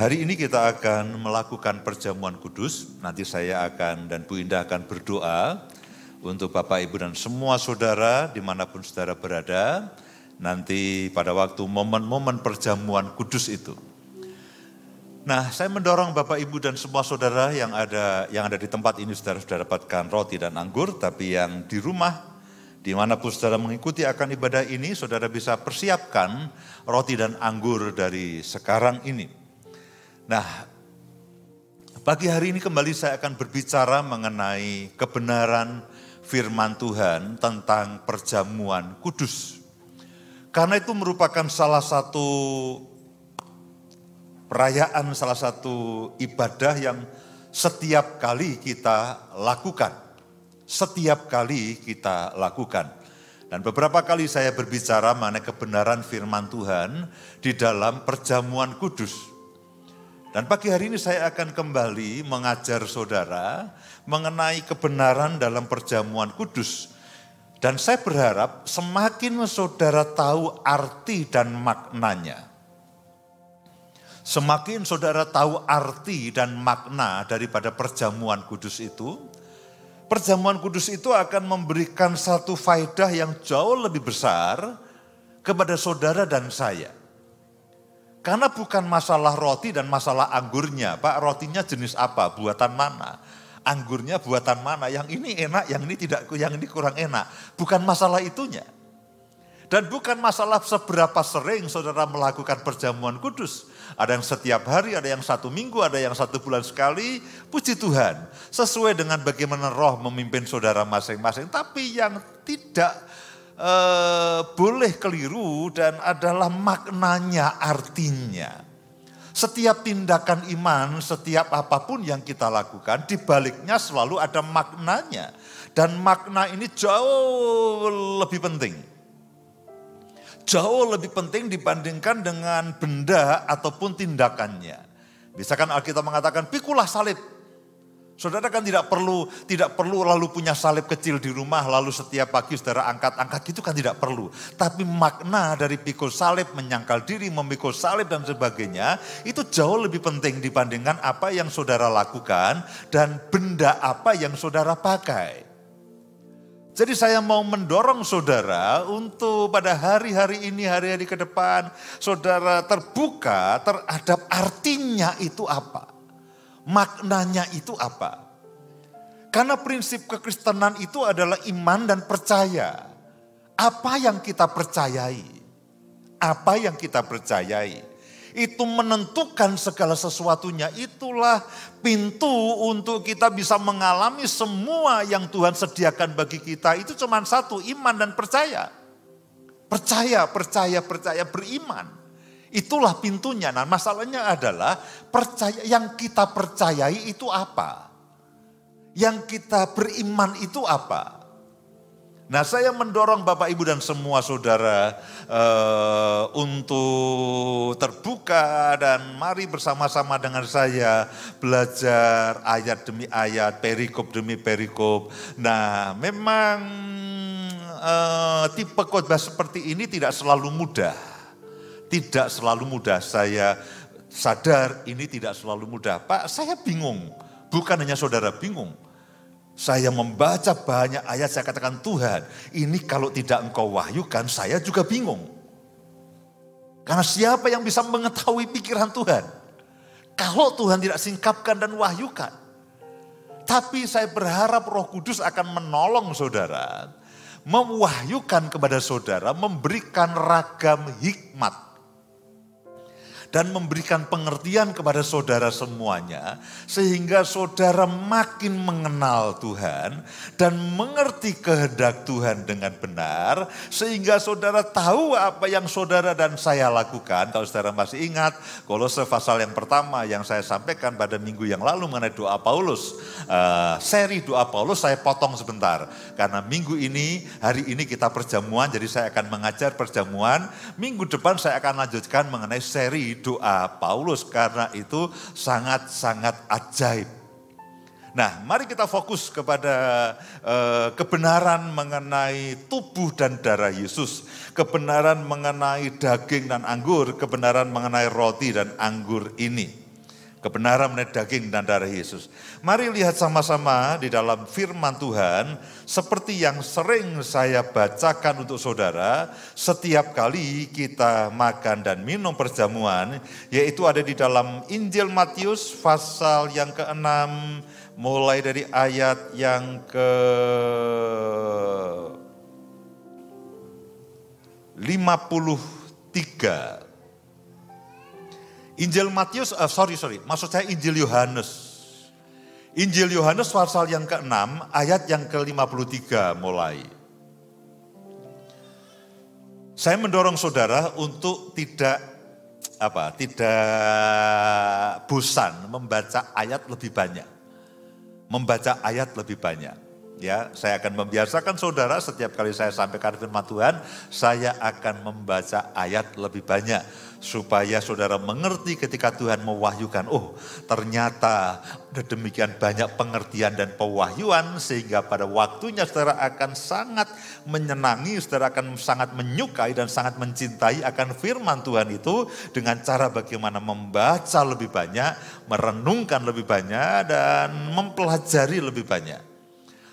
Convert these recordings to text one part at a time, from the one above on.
Hari ini kita akan melakukan perjamuan kudus. Nanti saya dan Bu Indah akan berdoa untuk Bapak, Ibu, dan semua saudara dimanapun saudara berada. Nanti pada waktu momen-momen perjamuan kudus itu. Nah, saya mendorong Bapak, Ibu, dan semua saudara yang ada di tempat ini, saudara sudah dapatkan roti dan anggur, tapi yang di rumah, dimanapun saudara mengikuti akan ibadah ini, saudara bisa persiapkan roti dan anggur dari sekarang ini. Nah, pagi hari ini kembali saya akan berbicara mengenai kebenaran firman Tuhan tentang perjamuan kudus. Karena itu merupakan salah satu perayaan, salah satu ibadah yang setiap kali kita lakukan. Setiap kali kita lakukan. Dan beberapa kali saya berbicara mengenai kebenaran firman Tuhan di dalam perjamuan kudus. Dan pagi hari ini saya akan kembali mengajar saudara mengenai kebenaran dalam perjamuan kudus. Dan saya berharap semakin saudara tahu arti dan maknanya. Semakin saudara tahu arti dan makna daripada perjamuan kudus itu, perjamuan kudus itu akan memberikan satu faedah yang jauh lebih besar kepada saudara dan saya. Karena bukan masalah roti dan masalah anggurnya, Pak, rotinya jenis apa, buatan mana, anggurnya buatan mana, yang ini enak, yang ini tidak, yang ini kurang enak. Bukan masalah itunya. Dan bukan masalah seberapa sering saudara melakukan perjamuan kudus. Ada yang setiap hari, ada yang 1 minggu, ada yang 1 bulan sekali. Puji Tuhan, sesuai dengan bagaimana roh memimpin saudara masing-masing. Tapi yang tidak boleh keliru dan adalah maknanya, artinya. Setiap tindakan iman, setiap apapun yang kita lakukan, di baliknya selalu ada maknanya. Dan makna ini jauh lebih penting. Jauh lebih penting dibandingkan dengan benda ataupun tindakannya. Misalkan Alkitab mengatakan, pikulah salib. Saudara kan tidak perlu lalu punya salib kecil di rumah, lalu setiap pagi saudara angkat-angkat, itu kan tidak perlu. Tapi makna dari pikul salib, menyangkal diri, memikul salib dan sebagainya, itu jauh lebih penting dibandingkan apa yang saudara lakukan dan benda apa yang saudara pakai. Jadi saya mau mendorong saudara untuk pada hari-hari ini, hari-hari ke depan, saudara terbuka terhadap artinya itu apa. Maknanya itu apa? Karena prinsip kekristenan itu adalah iman dan percaya. Apa yang kita percayai? Apa yang kita percayai? Itu menentukan segala sesuatunya. Itulah pintu untuk kita bisa mengalami semua yang Tuhan sediakan bagi kita. Itu cuma satu, iman dan percaya. Percaya, beriman. Itulah pintunya. Nah, masalahnya adalah percaya, yang kita percayai itu apa? Yang kita beriman itu apa? Nah, saya mendorong Bapak, Ibu, dan semua saudara untuk terbuka dan mari bersama-sama dengan saya belajar ayat demi ayat, perikop demi perikop. Nah, memang tipe khotbah seperti ini tidak selalu mudah. Tidak selalu mudah, saya sadar ini tidak selalu mudah. Pak, saya bingung, bukan hanya saudara bingung. Saya membaca banyak ayat, saya katakan Tuhan, ini kalau tidak engkau wahyukan, saya juga bingung. Karena siapa yang bisa mengetahui pikiran Tuhan? Kalau Tuhan tidak singkapkan dan wahyukan. Tapi saya berharap Roh Kudus akan menolong saudara, mewahyukan kepada saudara, memberikan ragam hikmat. Dan memberikan pengertian kepada saudara semuanya. Sehingga saudara makin mengenal Tuhan. Dan mengerti kehendak Tuhan dengan benar. Sehingga saudara tahu apa yang saudara dan saya lakukan. Kalau saudara masih ingat. Kolose pasal yang pertama yang saya sampaikan pada minggu yang lalu mengenai doa Paulus. Seri doa Paulus saya potong sebentar. Karena minggu ini, hari ini kita perjamuan. Jadi saya akan mengajar perjamuan. Minggu depan saya akan lanjutkan mengenai seri doa Paulus karena itu sangat-sangat ajaib. Nah, mari kita fokus kepada kebenaran mengenai tubuh dan darah Yesus, kebenaran mengenai daging dan anggur, kebenaran mengenai roti dan anggur ini. Kebenaran mengenai daging dan darah Yesus. Mari lihat sama-sama di dalam firman Tuhan, seperti yang sering saya bacakan untuk saudara, setiap kali kita makan dan minum perjamuan, yaitu ada di dalam Injil Matius pasal yang ke-6, mulai dari ayat yang ke-53. Injil Matius, maksud saya Injil Yohanes. Injil Yohanes pasal yang ke-6 ayat yang ke-53 mulai. Saya mendorong saudara untuk tidak bosan membaca ayat lebih banyak. Membaca ayat lebih banyak. Ya, saya akan membiasakan saudara setiap kali saya sampaikan firman Tuhan, saya akan membaca ayat lebih banyak. Supaya saudara mengerti ketika Tuhan mewahyukan, oh ternyata ada demikian banyak pengertian dan pewahyuan, sehingga pada waktunya saudara akan sangat menyenangi, saudara akan sangat menyukai dan sangat mencintai akan firman Tuhan itu, dengan cara bagaimana membaca lebih banyak, merenungkan lebih banyak, dan mempelajari lebih banyak.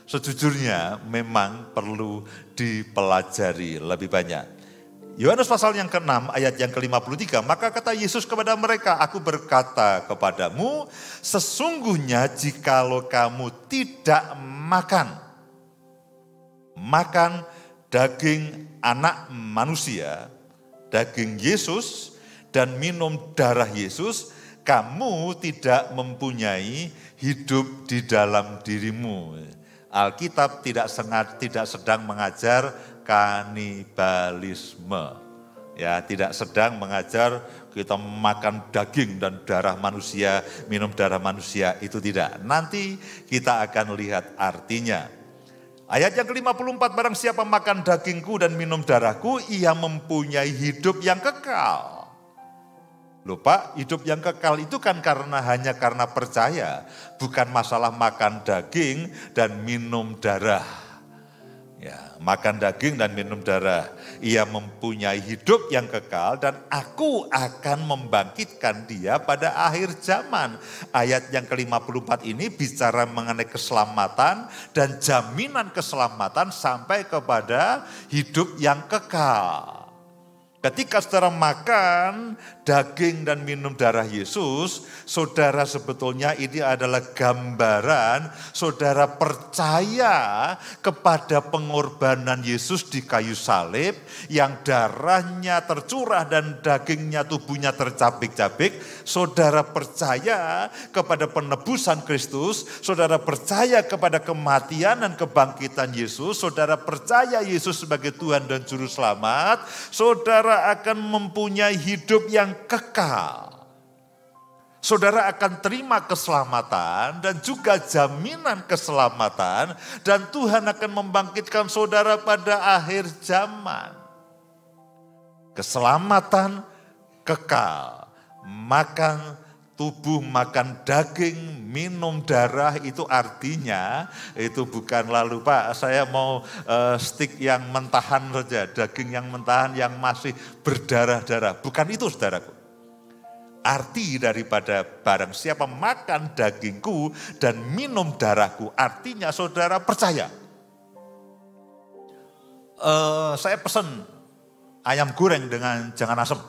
Sejujurnya memang perlu dipelajari lebih banyak. Yohanes pasal yang ke-6 ayat yang ke-53, maka kata Yesus kepada mereka, aku berkata kepadamu, sesungguhnya jikalau kamu tidak makan daging anak manusia, daging Yesus, dan minum darah Yesus, kamu tidak mempunyai hidup di dalam dirimu. Alkitab tidak sedang mengajar kanibalisme. Ya, tidak sedang mengajar kita makan daging dan darah manusia, minum darah manusia, itu tidak. Nanti kita akan lihat artinya. Ayat yang ke-54, barang siapa makan dagingku dan minum darahku, ia mempunyai hidup yang kekal. Loh Pak, hidup yang kekal itu kan hanya karena percaya, bukan masalah makan daging dan minum darah. Ya, makan daging dan minum darah. Ia mempunyai hidup yang kekal dan aku akan membangkitkan dia pada akhir zaman. Ayat yang ke-54 ini bicara mengenai keselamatan dan jaminan keselamatan sampai kepada hidup yang kekal. Ketika saudara makan daging dan minum darah Yesus, saudara sebetulnya ini adalah gambaran saudara percaya kepada pengorbanan Yesus di kayu salib, yang darahnya tercurah dan dagingnya, tubuhnya tercabik-cabik. Saudara percaya kepada penebusan Kristus, saudara percaya kepada kematian dan kebangkitan Yesus, saudara percaya Yesus sebagai Tuhan dan Juru Selamat, saudara akan mempunyai hidup yang kekal. Saudara akan terima keselamatan dan juga jaminan keselamatan, dan Tuhan akan membangkitkan saudara pada akhir zaman. Keselamatan kekal, makan tubuh, makan daging, minum darah, itu artinya itu bukan lalu Pak saya mau stik yang mentahan saja, daging yang mentahan yang masih berdarah-darah. Bukan itu saudaraku. Arti daripada barang siapa makan dagingku dan minum darahku, artinya saudara percaya. Saya pesan ayam goreng dengan jangan asem,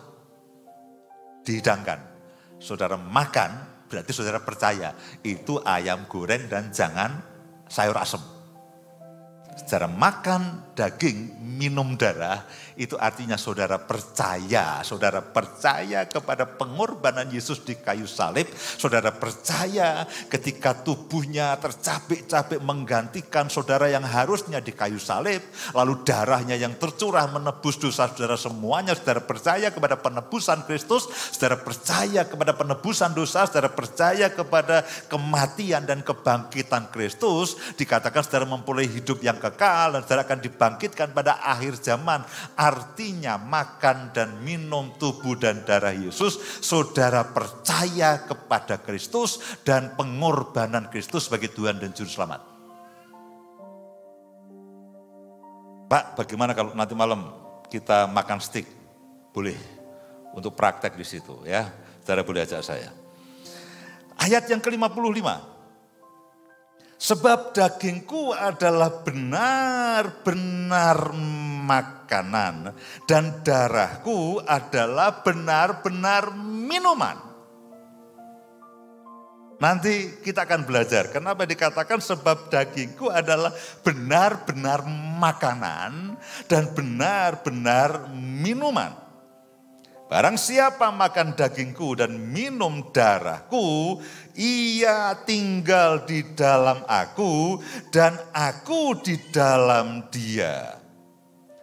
dihidangkan. Saudara makan, berarti saudara percaya itu ayam goreng dan jangan sayur asem. Saudara makan daging, minum darah, itu artinya saudara percaya kepada pengorbanan Yesus di kayu salib. Saudara percaya ketika tubuhnya tercabik-cabik menggantikan saudara yang harusnya di kayu salib, lalu darahnya yang tercurah menebus dosa saudara semuanya. Saudara percaya kepada penebusan Kristus, saudara percaya kepada penebusan dosa, saudara percaya kepada kematian dan kebangkitan Kristus. Dikatakan saudara mempunyai hidup yang kekal dan saudara akan dibangkitkan pada akhir zaman. Artinya makan dan minum tubuh dan darah Yesus, saudara percaya kepada Kristus dan pengorbanan Kristus sebagai Tuhan dan Juru Selamat. Pak, bagaimana kalau nanti malam kita makan steak? Boleh, untuk praktek di situ ya. Saudara boleh ajak saya. Ayat yang ke-55. Sebab dagingku adalah benar-benar makanan dan darahku adalah benar-benar minuman. Nanti kita akan belajar kenapa dikatakan sebab dagingku adalah benar-benar makanan dan benar-benar minuman. Barang siapa makan dagingku dan minum darahku, ia tinggal di dalam aku dan aku di dalam dia.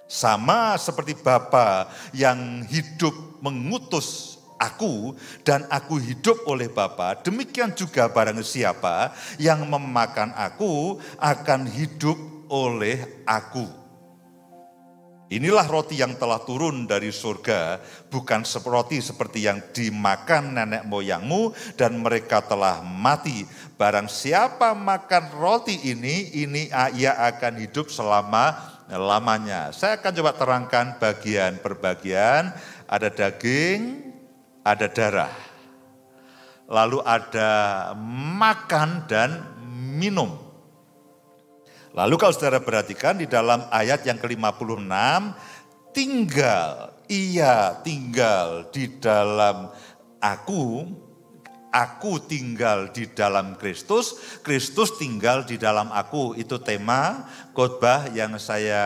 Sama seperti Bapa yang hidup mengutus aku dan aku hidup oleh Bapa, demikian juga barang siapa yang memakan aku akan hidup oleh aku. Inilah roti yang telah turun dari surga, bukan roti seperti yang dimakan nenek moyangmu dan mereka telah mati. Barang siapa makan roti ini ia akan hidup selama-lamanya. Saya akan coba terangkan bagian per bagian. Ada daging, ada darah. Lalu ada makan dan minum. Lalu kalau saudara perhatikan di dalam ayat yang ke-56, ia tinggal di dalam aku tinggal di dalam Kristus, Kristus tinggal di dalam aku. Itu tema khotbah yang saya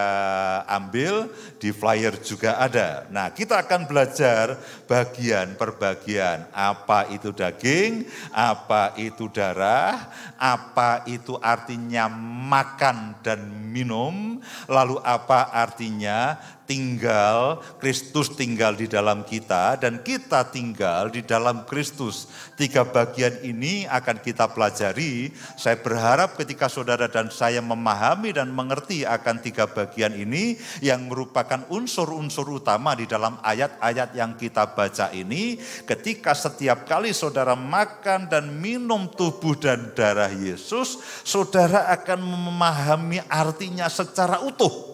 ambil, di flyer juga ada. Nah, kita akan belajar bagian per bagian. Apa itu daging, apa itu darah, apa itu artinya makan dan minum, lalu apa artinya tinggal, Kristus tinggal di dalam kita dan kita tinggal di dalam Kristus. 3 bagian ini akan kita pelajari. Saya berharap ketika saudara dan saya memahami dan mengerti akan 3 bagian ini yang merupakan unsur-unsur utama di dalam ayat-ayat yang kita baca ini, ketika setiap kali saudara makan dan minum tubuh dan darah Yesus, saudara akan memahami artinya secara utuh.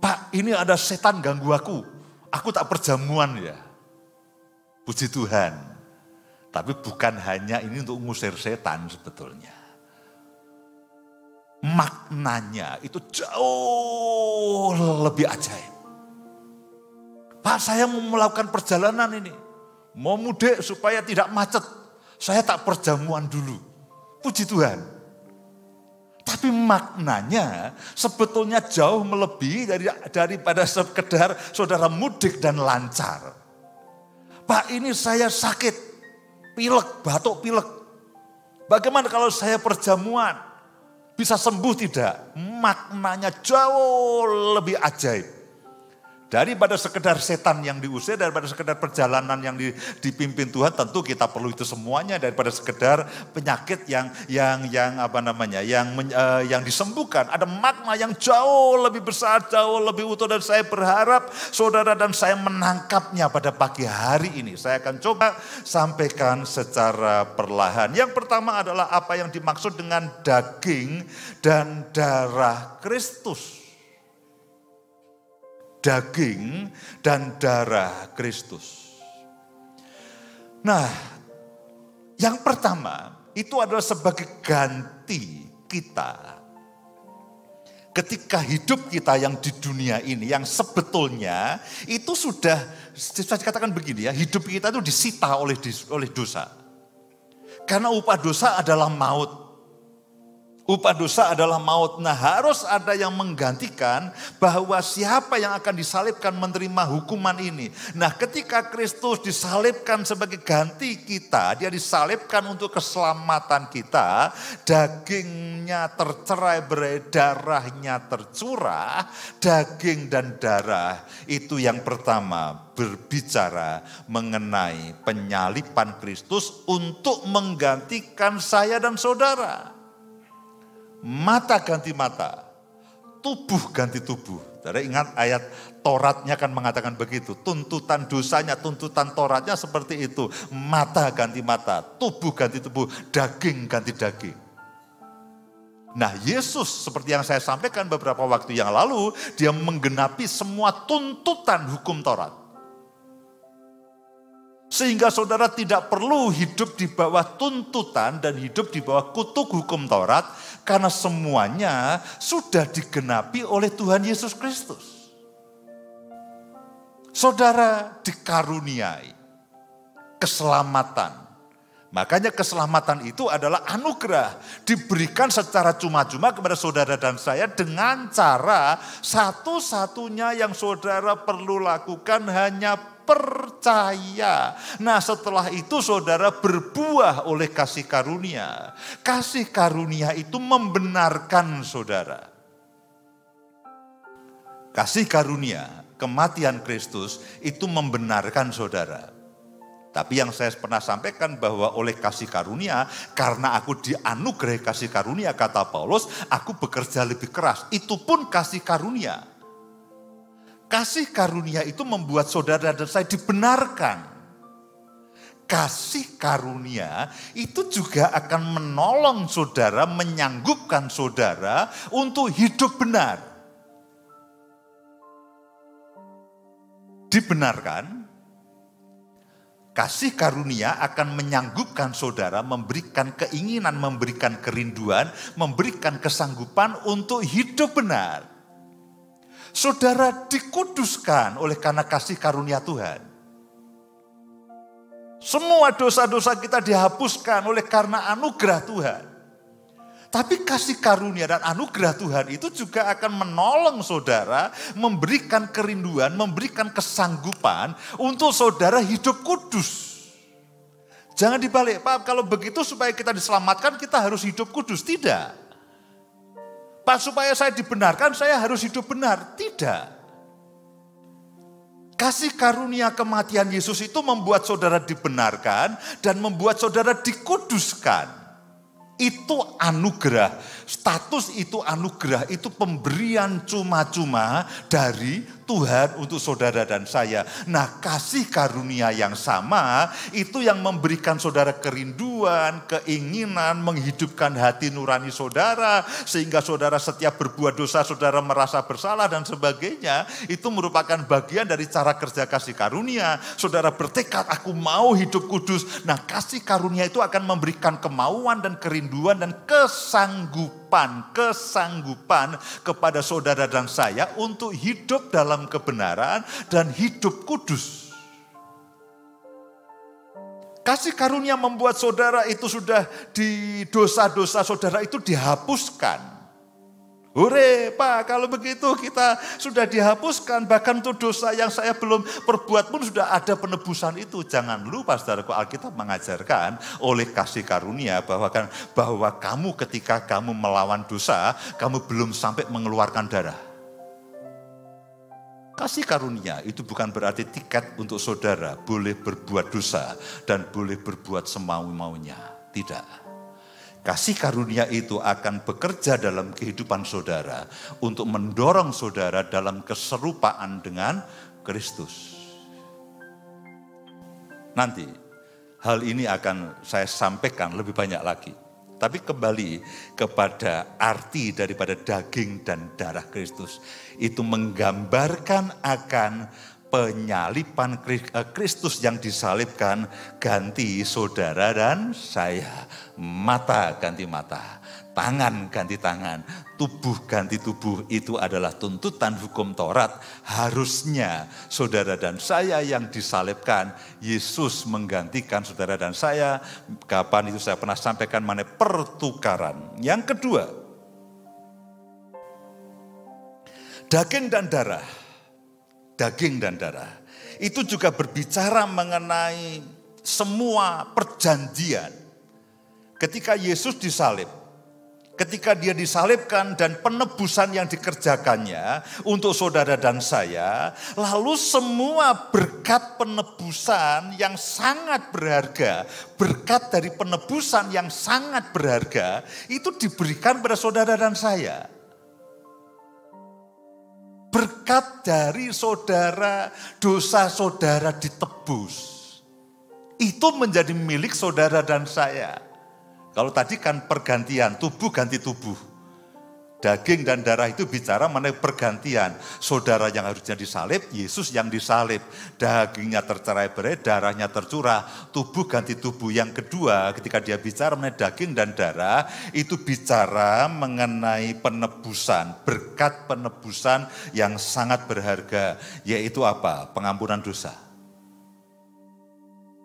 Pak, ini ada setan ganggu aku tak perjamuan ya. Puji Tuhan. Tapi bukan hanya ini untuk ngusir setan sebetulnya. Maknanya itu jauh lebih ajaib. Pak, saya mau melakukan perjalanan ini. Mau mudik supaya tidak macet. Saya tak perjamuan dulu. Puji Tuhan. Tapi maknanya sebetulnya jauh melebihi daripada sekedar saudara mudik dan lancar. Pak, ini saya sakit, pilek, batuk pilek. Bagaimana kalau saya perjamuan? Bisa sembuh tidak? Maknanya jauh lebih ajaib. Daripada sekedar setan yang diusir, daripada sekedar perjalanan yang dipimpin Tuhan, tentu kita perlu itu semuanya. Daripada sekedar penyakit yang disembuhkan, ada makna yang jauh lebih besar, jauh lebih utuh, dan saya berharap saudara dan saya menangkapnya pada pagi hari ini. Saya akan coba sampaikan secara perlahan. Yang pertama adalah apa yang dimaksud dengan daging dan darah Kristus. Daging dan darah Kristus. Nah, yang pertama itu adalah sebagai ganti kita. Ketika hidup kita yang di dunia ini, yang sebetulnya itu sudah, saya katakan begini ya, hidup kita itu disita oleh dosa. Karena upah dosa adalah maut. Upah dosa adalah maut. Nah, harus ada yang menggantikan bahwa siapa yang akan disalibkan menerima hukuman ini. Nah, ketika Kristus disalibkan sebagai ganti kita, dia disalibkan untuk keselamatan kita, dagingnya tercerai-berai, darahnya tercurah. Daging dan darah itu yang pertama berbicara mengenai penyaliban Kristus untuk menggantikan saya dan saudara. Mata ganti mata, tubuh ganti tubuh. Saudara ingat ayat Tauratnya kan mengatakan begitu. Tuntutan dosanya, tuntutan Tauratnya seperti itu. Mata ganti mata, tubuh ganti tubuh, daging ganti daging. Nah, Yesus seperti yang saya sampaikan beberapa waktu yang lalu, dia menggenapi semua tuntutan hukum Taurat. Sehingga saudara tidak perlu hidup di bawah tuntutan dan hidup di bawah kutuk hukum Taurat. Karena semuanya sudah digenapi oleh Tuhan Yesus Kristus. Saudara dikaruniai keselamatan. Makanya keselamatan itu adalah anugerah. Diberikan secara cuma-cuma kepada saudara dan saya dengan cara satu-satunya yang saudara perlu lakukan hanya percaya. Nah, setelah itu saudara berbuah oleh kasih karunia. Kasih karunia itu membenarkan saudara. Kasih karunia, kematian Kristus itu membenarkan saudara. Tapi yang saya pernah sampaikan bahwa oleh kasih karunia, karena aku dianugerahi kasih karunia, kata Paulus, aku bekerja lebih keras. Itu pun kasih karunia. Kasih karunia itu membuat saudara dan saya dibenarkan. Kasih karunia itu juga akan menolong saudara, menyanggupkan saudara untuk hidup benar. Dibenarkan. Kasih karunia akan menyanggupkan saudara, memberikan keinginan, memberikan kerinduan, memberikan kesanggupan untuk hidup benar. Saudara dikuduskan oleh karena kasih karunia Tuhan. Semua dosa-dosa kita dihapuskan oleh karena anugerah Tuhan. Tapi kasih karunia dan anugerah Tuhan itu juga akan menolong saudara, memberikan kerinduan, memberikan kesanggupan untuk saudara hidup kudus. Jangan dibalik, Pak, kalau begitu supaya kita diselamatkan kita harus hidup kudus. Tidak. Pak, supaya saya dibenarkan saya harus hidup benar. Tidak. Kasih karunia kematian Yesus itu membuat saudara dibenarkan dan membuat saudara dikuduskan. Itu anugerah, status itu anugerah, itu pemberian cuma-cuma dari Tuhan untuk saudara dan saya. Nah, kasih karunia yang sama itu yang memberikan saudara kerinduan, keinginan, menghidupkan hati nurani saudara. Sehingga saudara setiap berbuat dosa, saudara merasa bersalah dan sebagainya. Itu merupakan bagian dari cara kerja kasih karunia. Saudara bertekad, aku mau hidup kudus. Nah, kasih karunia itu akan memberikan kemauan dan kerinduan dan kesanggupan kepada saudara dan saya untuk hidup dalam kebenaran dan hidup kudus. Kasih karunia membuat saudara itu sudah di dosa-dosa saudara itu dihapuskan. Hore, Pak, kalau begitu kita sudah dihapuskan, bahkan untuk dosa yang saya belum perbuat pun sudah ada penebusan itu. Jangan lupa saudaraku, Alkitab mengajarkan oleh kasih karunia bahwa kamu ketika kamu melawan dosa, kamu belum sampai mengeluarkan darah. Kasih karunia itu bukan berarti tiket untuk saudara boleh berbuat dosa dan boleh berbuat semau-maunya. Tidak. Kasih karunia itu akan bekerja dalam kehidupan saudara untuk mendorong saudara dalam keserupaan dengan Kristus. Nanti hal ini akan saya sampaikan lebih banyak lagi. Tapi kembali kepada arti daripada daging dan darah Kristus. Itu menggambarkan akan penyaliban Kristus yang disalibkan ganti saudara dan saya. Mata ganti mata, tangan ganti tangan, tubuh ganti tubuh. Itu adalah tuntutan hukum Taurat. Harusnya saudara dan saya yang disalibkan, Yesus menggantikan saudara dan saya. Kapan itu saya pernah sampaikan mengenai pertukaran. Yang kedua, daging dan darah. Daging dan darah itu juga berbicara mengenai semua perjanjian. Ketika Yesus disalib, ketika dia disalibkan dan penebusan yang dikerjakannya untuk saudara dan saya, lalu semua berkat penebusan yang sangat berharga, berkat dari penebusan yang sangat berharga, itu diberikan pada saudara dan saya. Berkat dari saudara, dosa saudara ditebus. Itu menjadi milik saudara dan saya. Kalau tadi kan pergantian, tubuh ganti tubuh. Daging dan darah itu bicara mengenai pergantian. Saudara yang harusnya disalib, Yesus yang disalib. Dagingnya tercerai-berai, darahnya tercurah. Tubuh ganti tubuh. Yang kedua, ketika dia bicara mengenai daging dan darah, itu bicara mengenai penebusan. Berkat penebusan yang sangat berharga. Yaitu apa? Pengampunan dosa.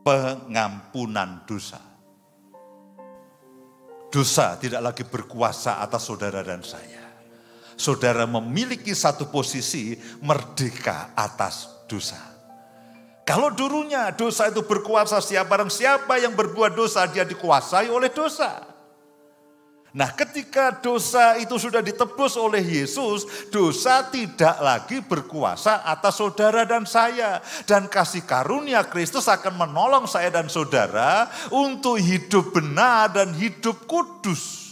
Pengampunan dosa. Dosa tidak lagi berkuasa atas saudara dan saya. Saudara memiliki satu posisi merdeka atas dosa. Kalau dulunya dosa itu berkuasa, barang siapa yang berbuat dosa, dia dikuasai oleh dosa. Nah, ketika dosa itu sudah ditebus oleh Yesus, dosa tidak lagi berkuasa atas saudara dan saya. Dan kasih karunia Kristus akan menolong saya dan saudara untuk hidup benar dan hidup kudus.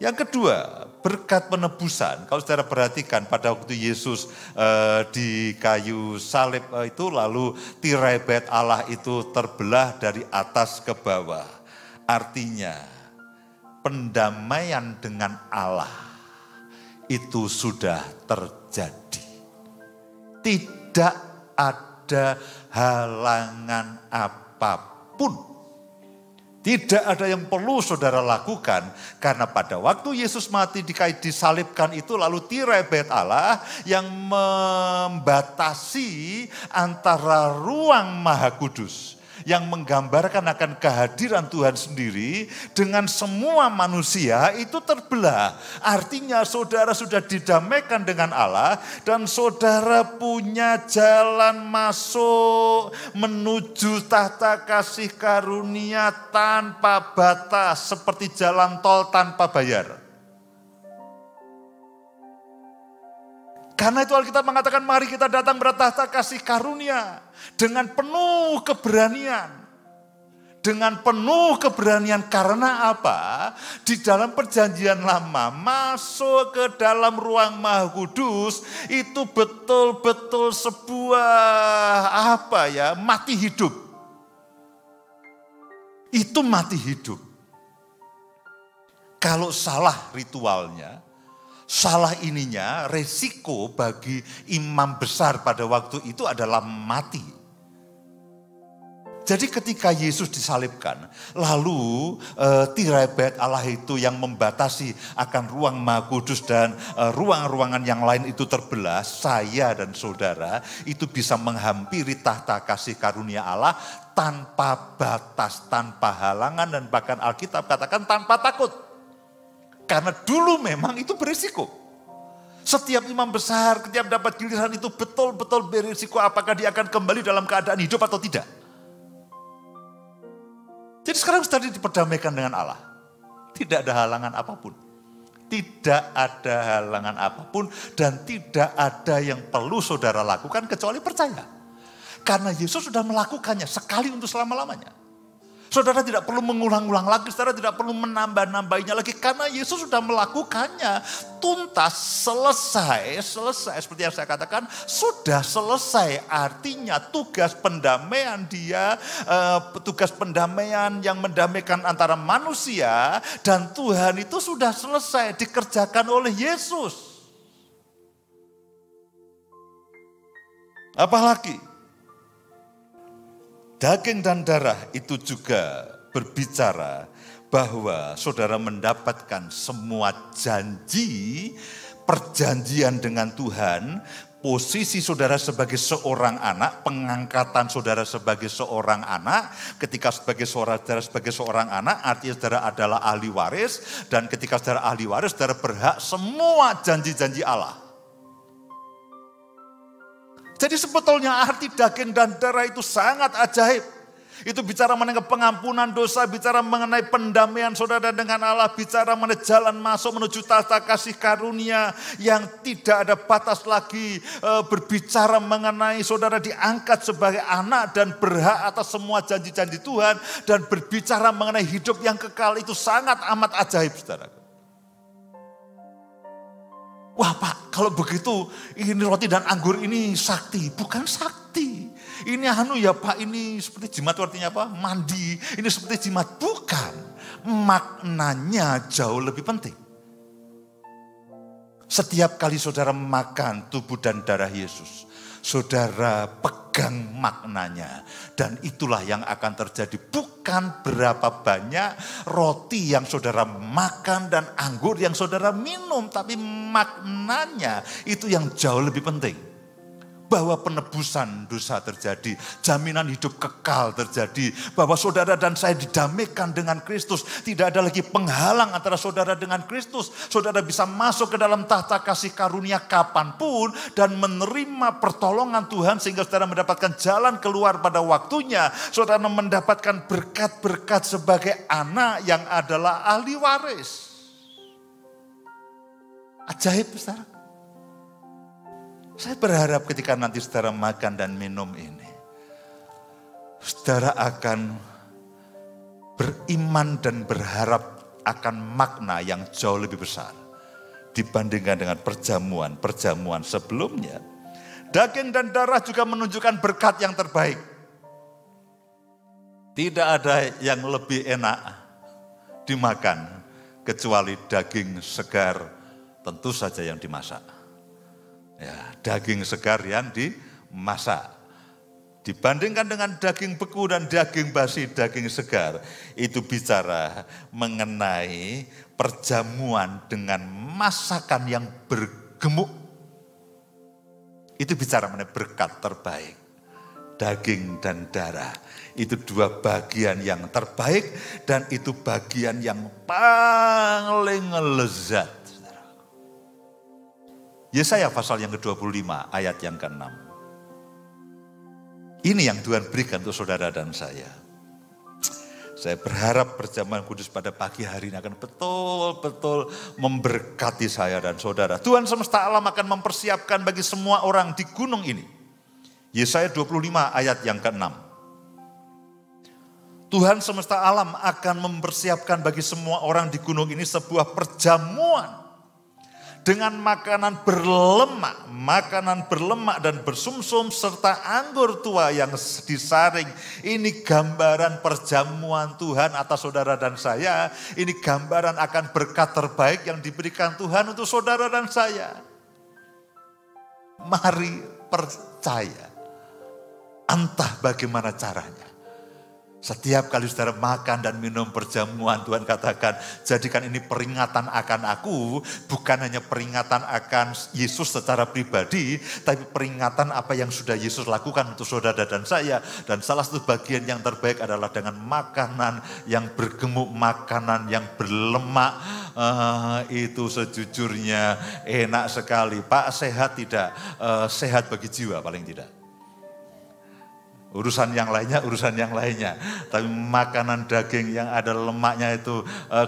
Yang kedua, berkat penebusan. Kalau saudara perhatikan pada waktu Yesus di kayu salib itu, lalu tirai bait Allah itu terbelah dari atas ke bawah. Artinya pendamaian dengan Allah itu sudah terjadi. Tidak ada halangan apapun. Tidak ada yang perlu saudara lakukan. Karena pada waktu Yesus mati disalibkan itu, lalu tirai bait Allah yang membatasi antara ruang Maha Kudus, yang menggambarkan akan kehadiran Tuhan sendiri dengan semua manusia itu terbelah. Artinya saudara sudah didamaikan dengan Allah dan saudara punya jalan masuk menuju tahta kasih karunia tanpa batas, seperti jalan tol tanpa bayar. Karena itu Alkitab mengatakan mari kita datang bertahta kasih karunia dengan penuh keberanian. Dengan penuh keberanian karena apa? Di dalam perjanjian lama masuk ke dalam ruang Maha Kudus itu betul-betul sebuah mati hidup. Itu mati hidup. Kalau salah ritualnya, salah ininya, resiko bagi imam besar pada waktu itu adalah mati. Jadi ketika Yesus disalibkan, lalu tirai bait Allah itu yang membatasi akan ruang Maha Kudus dan ruang-ruangan yang lain itu terbelah, saya dan saudara itu bisa menghampiri tahta kasih karunia Allah tanpa batas, tanpa halangan, dan bahkan Alkitab katakan tanpa takut. Karena dulu memang itu berisiko. Setiap imam besar, setiap dapat giliran itu betul-betul berisiko apakah dia akan kembali dalam keadaan hidup atau tidak. Jadi sekarang sudah diperdamaikan dengan Allah. Tidak ada halangan apapun. Tidak ada halangan apapun dan tidak ada yang perlu saudara lakukan kecuali percaya. Karena Yesus sudah melakukannya sekali untuk selama-lamanya. Saudara tidak perlu mengulang-ulang lagi, saudara tidak perlu menambah-nambahinya lagi. Karena Yesus sudah melakukannya tuntas, selesai. Seperti yang saya katakan, sudah selesai. Artinya tugas pendamaian dia, tugas pendamaian yang mendamaikan antara manusia dan Tuhan itu sudah selesai, dikerjakan oleh Yesus. Apalagi? Daging dan darah itu juga berbicara bahwa saudara mendapatkan semua janji, perjanjian dengan Tuhan, posisi saudara sebagai seorang anak, pengangkatan saudara sebagai seorang anak, ketika sebagai seorang anak, artinya saudara adalah ahli waris, dan ketika saudara ahli waris, saudara berhak semua janji-janji Allah. Jadi sebetulnya arti daging dan darah itu sangat ajaib. Itu bicara mengenai pengampunan dosa, bicara mengenai pendamaian saudara dengan Allah, bicara mengenai jalan masuk menuju tahta kasih karunia yang tidak ada batas lagi, berbicara mengenai saudara diangkat sebagai anak dan berhak atas semua janji-janji Tuhan, dan berbicara mengenai hidup yang kekal. Itu sangat amat ajaib, saudara. Wah Pak, kalau begitu ini roti dan anggur ini sakti. Bukan sakti. Ini ya Pak, ini seperti jimat, artinya apa? Mandi. Ini seperti jimat. Bukan. maknanya jauh lebih penting. Setiap kali saudara makan tubuh dan darah Yesus, saudara pegang maknanya. Dan itulah yang akan terjadi. Bukan berapa banyak roti yang saudara makan dan anggur yang saudara minum. Tapi maknanya itu yang jauh lebih penting. Bahwa penebusan dosa terjadi, jaminan hidup kekal terjadi, bahwa saudara dan saya didamaikan dengan Kristus. Tidak ada lagi penghalang antara saudara dengan Kristus. Saudara bisa masuk ke dalam tahta kasih karunia kapanpun dan menerima pertolongan Tuhan sehingga saudara mendapatkan jalan keluar pada waktunya. Saudara mendapatkan berkat-berkat sebagai anak yang adalah ahli waris. Ajaib, saudara. Saya berharap ketika nanti saudara makan dan minum ini, saudara akan beriman dan berharap akan makna yang jauh lebih besar dibandingkan dengan perjamuan sebelumnya. Daging dan darah juga menunjukkan berkat yang terbaik. Tidak ada yang lebih enak dimakan kecuali daging segar, tentu saja yang dimasak. Ya, daging segar yang dimasak. Dibandingkan dengan daging beku dan daging basi, daging segar. Itu bicara mengenai perjamuan dengan masakan yang bergemuk. Itu bicara mengenai berkat terbaik. Daging dan darah. Itu dua bagian yang terbaik dan itu bagian yang paling lezat. Yesaya pasal yang ke-25 ayat yang ke-6. Ini yang Tuhan berikan untuk saudara dan saya. Saya berharap perjamuan kudus pada pagi hari ini akan betul-betul memberkati saya dan saudara. Tuhan semesta alam akan mempersiapkan bagi semua orang di gunung ini. Yesaya 25 ayat yang ke-6. Tuhan semesta alam akan mempersiapkan bagi semua orang di gunung ini sebuah perjamuan. Dengan makanan berlemak dan bersumsum serta anggur tua yang disaring. Ini gambaran perjamuan Tuhan atas saudara dan saya. Ini gambaran akan berkat terbaik yang diberikan Tuhan untuk saudara dan saya. Mari percaya. Entah bagaimana caranya. Setiap kali saudara makan dan minum perjamuan, Tuhan katakan, jadikan ini peringatan akan aku, bukan hanya peringatan akan Yesus secara pribadi, tapi peringatan apa yang sudah Yesus lakukan untuk saudara dan saya. Dan salah satu bagian yang terbaik adalah dengan makanan yang bergemuk, makanan yang berlemak. Itu sejujurnya enak sekali. Pak, sehat tidak? Sehat bagi jiwa paling tidak. Urusan yang lainnya. Tapi makanan daging yang ada lemaknya itu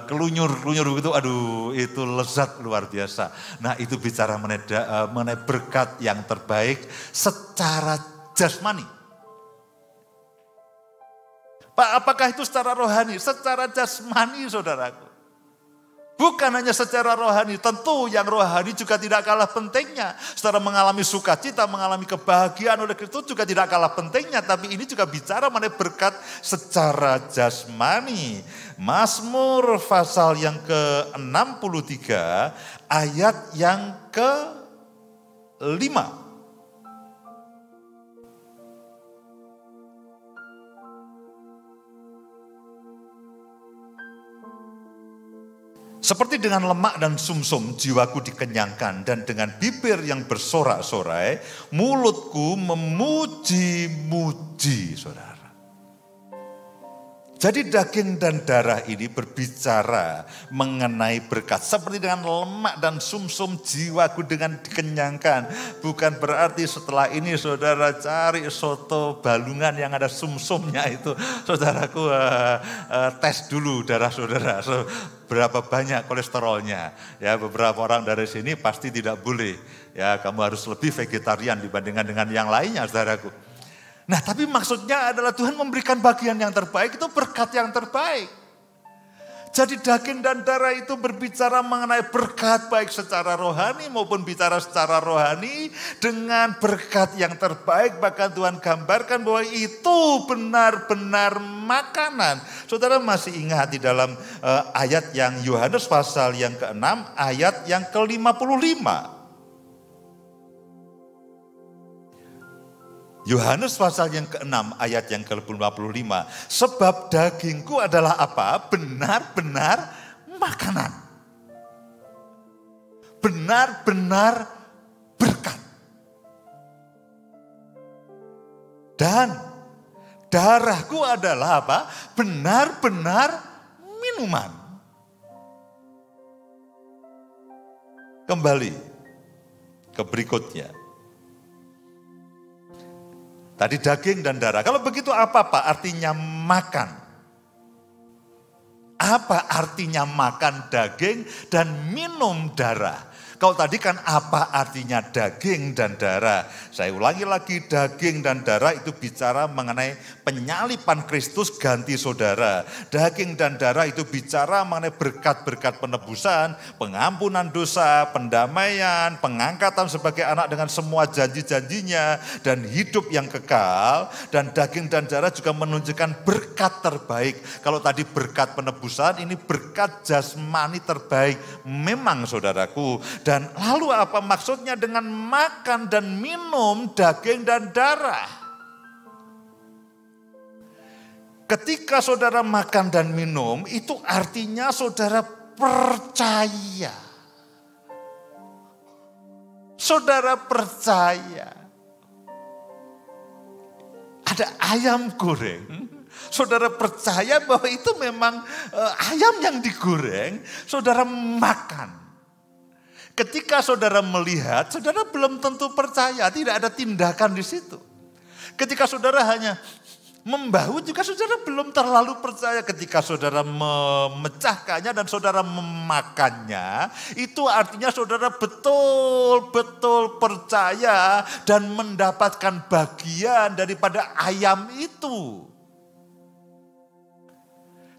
kelunyur begitu, aduh itu lezat luar biasa. Nah itu bicara mengenai berkat yang terbaik secara jasmani. Pak, apakah itu secara rohani? Secara jasmani, saudaraku. Bukan hanya secara rohani, tentu yang rohani juga tidak kalah pentingnya. Saudara mengalami sukacita, mengalami kebahagiaan oleh Kristus juga tidak kalah pentingnya. Tapi ini juga bicara mengenai berkat secara jasmani. Mazmur pasal yang ke-63 ayat yang ke-5. Seperti dengan lemak dan sumsum jiwaku dikenyangkan dan dengan bibir yang bersorak-sorai mulutku memuji-muji, saudara. Jadi daging dan darah ini berbicara mengenai berkat. Seperti dengan lemak dan sumsum jiwaku dengan dikenyangkan. Bukan berarti setelah ini saudara cari soto balungan yang ada sumsumnya itu. Saudaraku tes dulu darah saudara. Berapa banyak kolesterolnya. Ya, beberapa orang dari sini pasti tidak boleh. Ya, kamu harus lebih vegetarian dibandingkan dengan yang lainnya, saudaraku. Nah, tapi maksudnya adalah Tuhan memberikan bagian yang terbaik, itu berkat yang terbaik. Jadi daging dan darah itu berbicara mengenai berkat baik secara rohani maupun bicara secara rohani dengan berkat yang terbaik. Bahkan Tuhan gambarkan bahwa itu benar-benar makanan. Saudara masih ingat di dalam ayat yang Yohanes pasal yang ke-6 ayat yang ke-55. Yohanes pasal yang ke-6 ayat yang ke-55. Sebab dagingku adalah apa? Benar-benar makanan. Benar-benar berkat. Dan darahku adalah apa? Benar-benar minuman. Kembali ke berikutnya. Tadi daging dan darah. Kalau begitu apa Pak artinya makan? Apa artinya makan daging dan minum darah? Kalau tadi kan apa artinya daging dan darah? Saya ulangi lagi, daging dan darah itu bicara mengenai penyalipan Kristus ganti saudara. Daging dan darah itu bicara mengenai berkat-berkat penebusan, pengampunan dosa, pendamaian, pengangkatan sebagai anak dengan semua janji-janjinya, dan hidup yang kekal. Dan daging dan darah juga menunjukkan berkat terbaik. Kalau tadi berkat penebusan, ini berkat jasmani terbaik. Memang saudaraku. Dan lalu apa maksudnya dengan makan dan minum daging dan darah? Ketika saudara makan dan minum, itu artinya saudara percaya. Saudara percaya. Ada ayam goreng. Saudara percaya bahwa itu memang ayam yang digoreng, saudara makan. Ketika saudara melihat, saudara belum tentu percaya, tidak ada tindakan di situ. Ketika saudara hanya membahu juga saudara belum terlalu percaya. Ketika saudara memecahkannya dan saudara memakannya, itu artinya saudara betul-betul percaya dan mendapatkan bagian daripada ayam itu.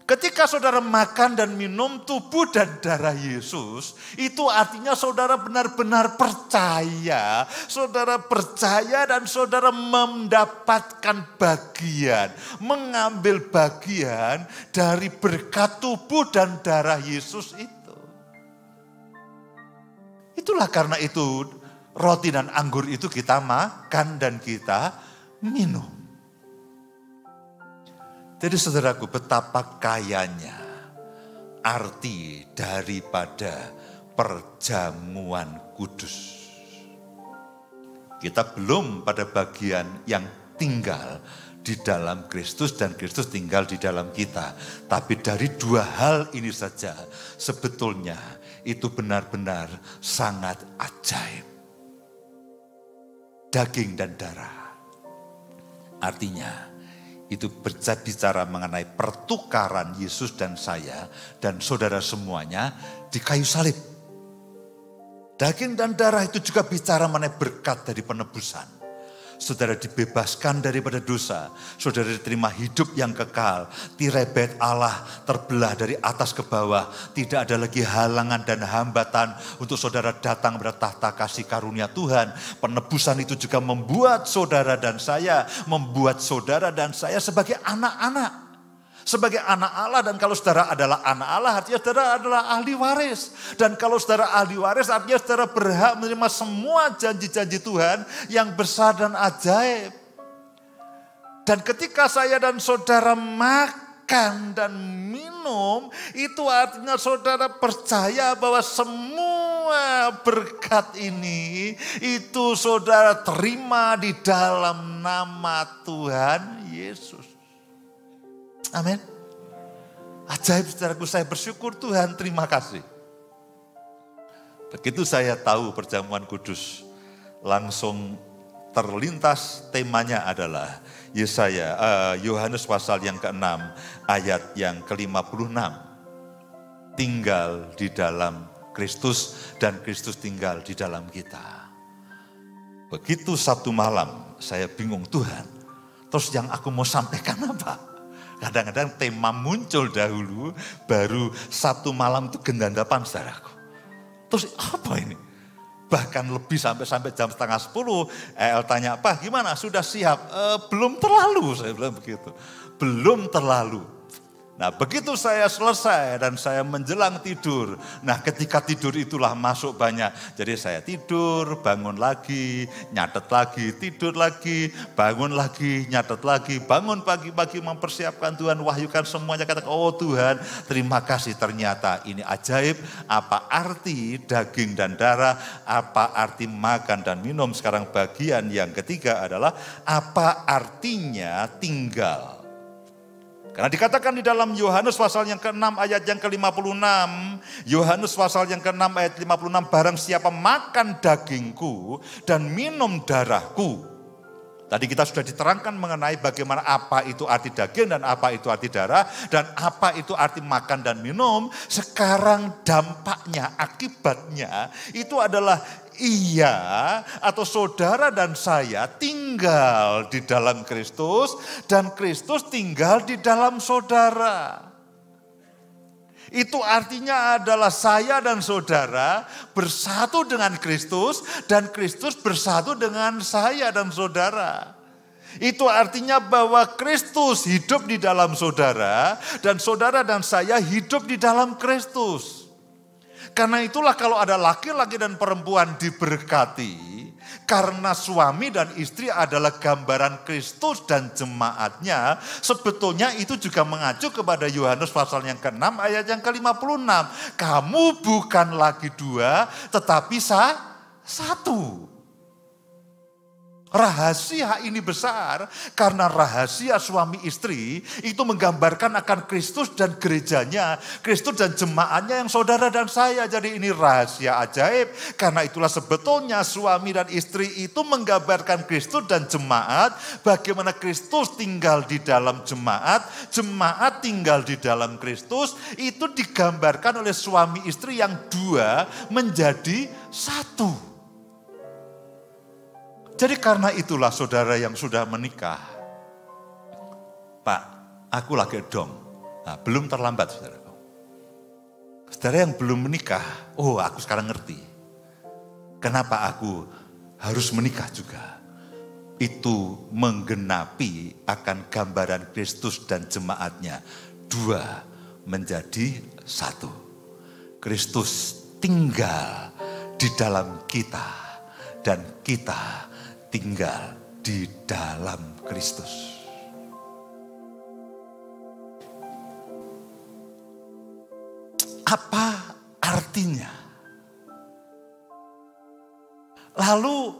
Ketika saudara makan dan minum tubuh dan darah Yesus, itu artinya saudara benar-benar percaya. Saudara percaya dan saudara mendapatkan bagian, mengambil bagian dari berkat tubuh dan darah Yesus itu. Itulah karena itu roti dan anggur itu kita makan dan kita minum. Jadi saudaraku, betapa kayanya arti daripada perjamuan kudus. Kita belum pada bagian yang tinggal di dalam Kristus dan Kristus tinggal di dalam kita. Tapi dari dua hal ini saja sebetulnya itu benar-benar sangat ajaib. Daging dan darah. Artinya itu berbicara mengenai pertukaran Yesus dan saya dan saudara semuanya di kayu salib. Daging dan darah itu juga bicara mengenai berkat dari penebusan. Saudara dibebaskan daripada dosa. Saudara diterima hidup yang kekal. Tirai bait Allah terbelah dari atas ke bawah. Tidak ada lagi halangan dan hambatan untuk saudara datang pada tahta kasih karunia Tuhan. Penebusan itu juga membuat saudara dan saya sebagai anak-anak. Sebagai anak Allah, dan kalau saudara adalah anak Allah artinya saudara adalah ahli waris. Dan kalau saudara ahli waris artinya saudara berhak menerima semua janji-janji Tuhan yang besar dan ajaib. Dan ketika saya dan saudara makan dan minum, itu artinya saudara percaya bahwa semua berkat ini itu saudara terima di dalam nama Tuhan Yesus. Amin. Ajaib saudaraku, saya bersyukur Tuhan, terima kasih. Begitu saya tahu perjamuan kudus, langsung terlintas temanya adalah Yohanes pasal yang ke-6 ayat yang ke-56. Tinggal di dalam Kristus dan Kristus tinggal di dalam kita. Begitu Sabtu malam saya bingung, Tuhan, terus yang aku mau sampaikan apa? Kadang-kadang tema muncul dahulu, baru satu malam itu gendandapan saudaraku. Terus apa ini? Bahkan lebih sampai jam setengah 10, El tanya, "Pak gimana, sudah siap?" Belum terlalu, saya bilang begitu. Belum terlalu. Nah begitu saya selesai dan saya menjelang tidur. Nah ketika tidur itulah masuk banyak. Jadi saya tidur, bangun lagi, nyatet lagi, tidur lagi, bangun lagi, nyatet lagi. Bangun pagi-pagi mempersiapkan Tuhan, wahyukan semuanya. Katakan, "Oh Tuhan, terima kasih, ternyata ini ajaib." Apa arti daging dan darah, apa arti makan dan minum. Sekarang bagian yang ketiga adalah apa artinya tinggal. Karena dikatakan di dalam Yohanes pasal yang ke-6 ayat yang ke-56. Yohanes pasal yang ke-6 ayat 56. Barang siapa makan dagingku dan minum darahku. Tadi kita sudah diterangkan mengenai bagaimana apa itu arti daging dan apa itu arti darah. Dan apa itu arti makan dan minum. Sekarang dampaknya, akibatnya itu adalah ia atau saudara dan saya tinggal di dalam Kristus dan Kristus tinggal di dalam saudara. Itu artinya adalah saya dan saudara bersatu dengan Kristus dan Kristus bersatu dengan saya dan saudara. Itu artinya bahwa Kristus hidup di dalam saudara dan saudara dan saya hidup di dalam Kristus. Karena itulah kalau ada laki-laki dan perempuan diberkati, karena suami dan istri adalah gambaran Kristus dan jemaatnya, sebetulnya itu juga mengacu kepada Yohanes pasal yang ke-6 ayat yang ke-56. Kamu bukan lagi dua, tetapi satu. Rahasia ini besar karena rahasia suami istri itu menggambarkan akan Kristus dan gerejanya, Kristus dan jemaatnya yang saudara dan saya. Jadi ini rahasia ajaib. Karena itulah sebetulnya suami dan istri itu menggambarkan Kristus dan jemaat. Bagaimana Kristus tinggal di dalam jemaat, jemaat tinggal di dalam Kristus. Itu digambarkan oleh suami istri yang dua menjadi satu. Jadi karena itulah saudara yang sudah menikah, "Pak, aku lagi dong." Nah, belum terlambat saudara. Saudara yang belum menikah, oh aku sekarang ngerti. Kenapa aku harus menikah juga. Itu menggenapi akan gambaran Kristus dan jemaatnya. Dua menjadi satu. Kristus tinggal di dalam kita dan kita tinggal di dalam Kristus. Apa artinya? Lalu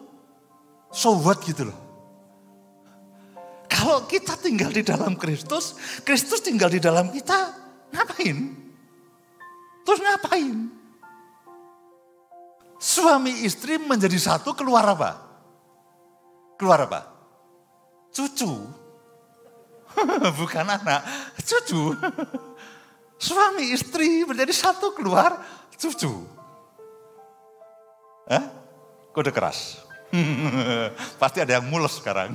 so what gitu loh. Kalau kita tinggal di dalam Kristus, Kristus tinggal di dalam kita, ngapain? Terus ngapain? Suami istri menjadi satu, keluar apa? Keluar apa? Cucu. Bukan anak, cucu. Suami istri menjadi satu, keluar cucu. Kode keras. Pasti ada yang mules sekarang.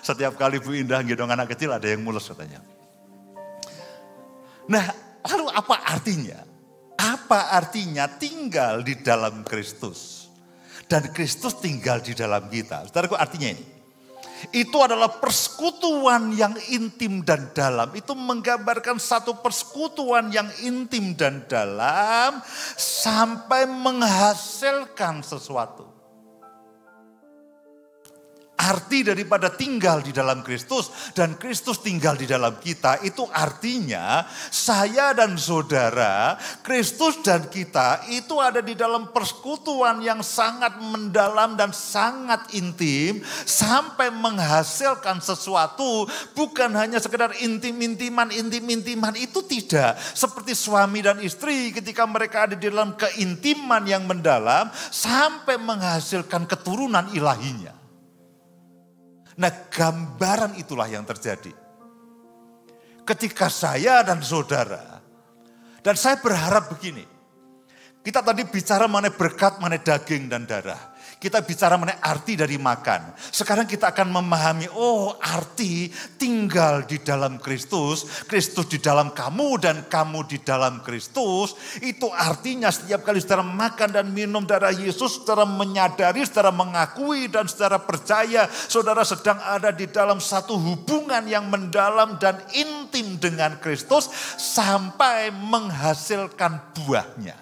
Setiap kali Bu Indah gendong anak kecil ada yang mules katanya. Nah, lalu apa artinya? Apa artinya tinggal di dalam Kristus? Dan Kristus tinggal di dalam kita. Saudaraku, artinya ini. Itu adalah persekutuan yang intim dan dalam. Itu menggambarkan satu persekutuan yang intim dan dalam sampai menghasilkan sesuatu. Arti daripada tinggal di dalam Kristus dan Kristus tinggal di dalam kita, itu artinya saya dan saudara, Kristus dan kita itu ada di dalam persekutuan yang sangat mendalam dan sangat intim sampai menghasilkan sesuatu. Bukan hanya sekedar intim-intiman itu tidak. Seperti suami dan istri ketika mereka ada di dalam keintiman yang mendalam sampai menghasilkan keturunan ilahinya. Nah, gambaran itulah yang terjadi. Ketika saya dan saudara, dan saya berharap begini. Kita tadi bicara mengenai berkat, mengenai daging dan darah. Kita bicara mengenai arti dari makan. Sekarang kita akan memahami, arti tinggal di dalam Kristus. Kristus di dalam kamu dan kamu di dalam Kristus. Itu artinya setiap kali saudara makan dan minum darah Yesus, saudara menyadari, saudara mengakui dan saudara percaya. Saudara sedang ada di dalam satu hubungan yang mendalam dan intim dengan Kristus sampai menghasilkan buahnya.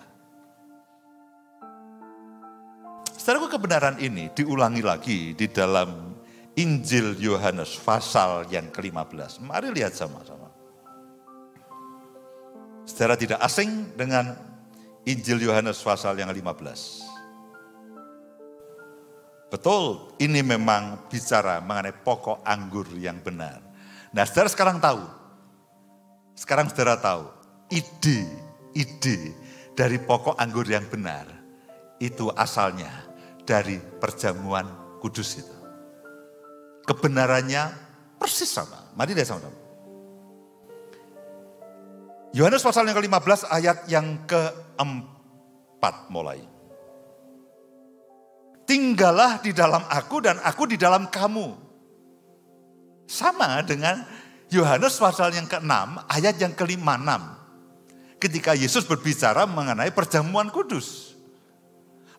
Saudaraku, kebenaran ini diulangi lagi di dalam Injil Yohanes pasal yang ke-15. Mari lihat sama-sama. Saudara tidak asing dengan Injil Yohanes pasal yang ke-15. Betul, ini memang bicara mengenai pokok anggur yang benar. Nah, saudara sekarang tahu. Sekarang saudara tahu ide dari pokok anggur yang benar itu asalnya dari perjamuan kudus itu. Kebenarannya persis sama. Mari lihat sama-sama. Yohanes pasal yang ke-15 ayat yang ke-4 mulai. Tinggallah di dalam aku dan aku di dalam kamu. Sama dengan Yohanes pasal yang ke-6 ayat yang ke-56. Ketika Yesus berbicara mengenai perjamuan kudus.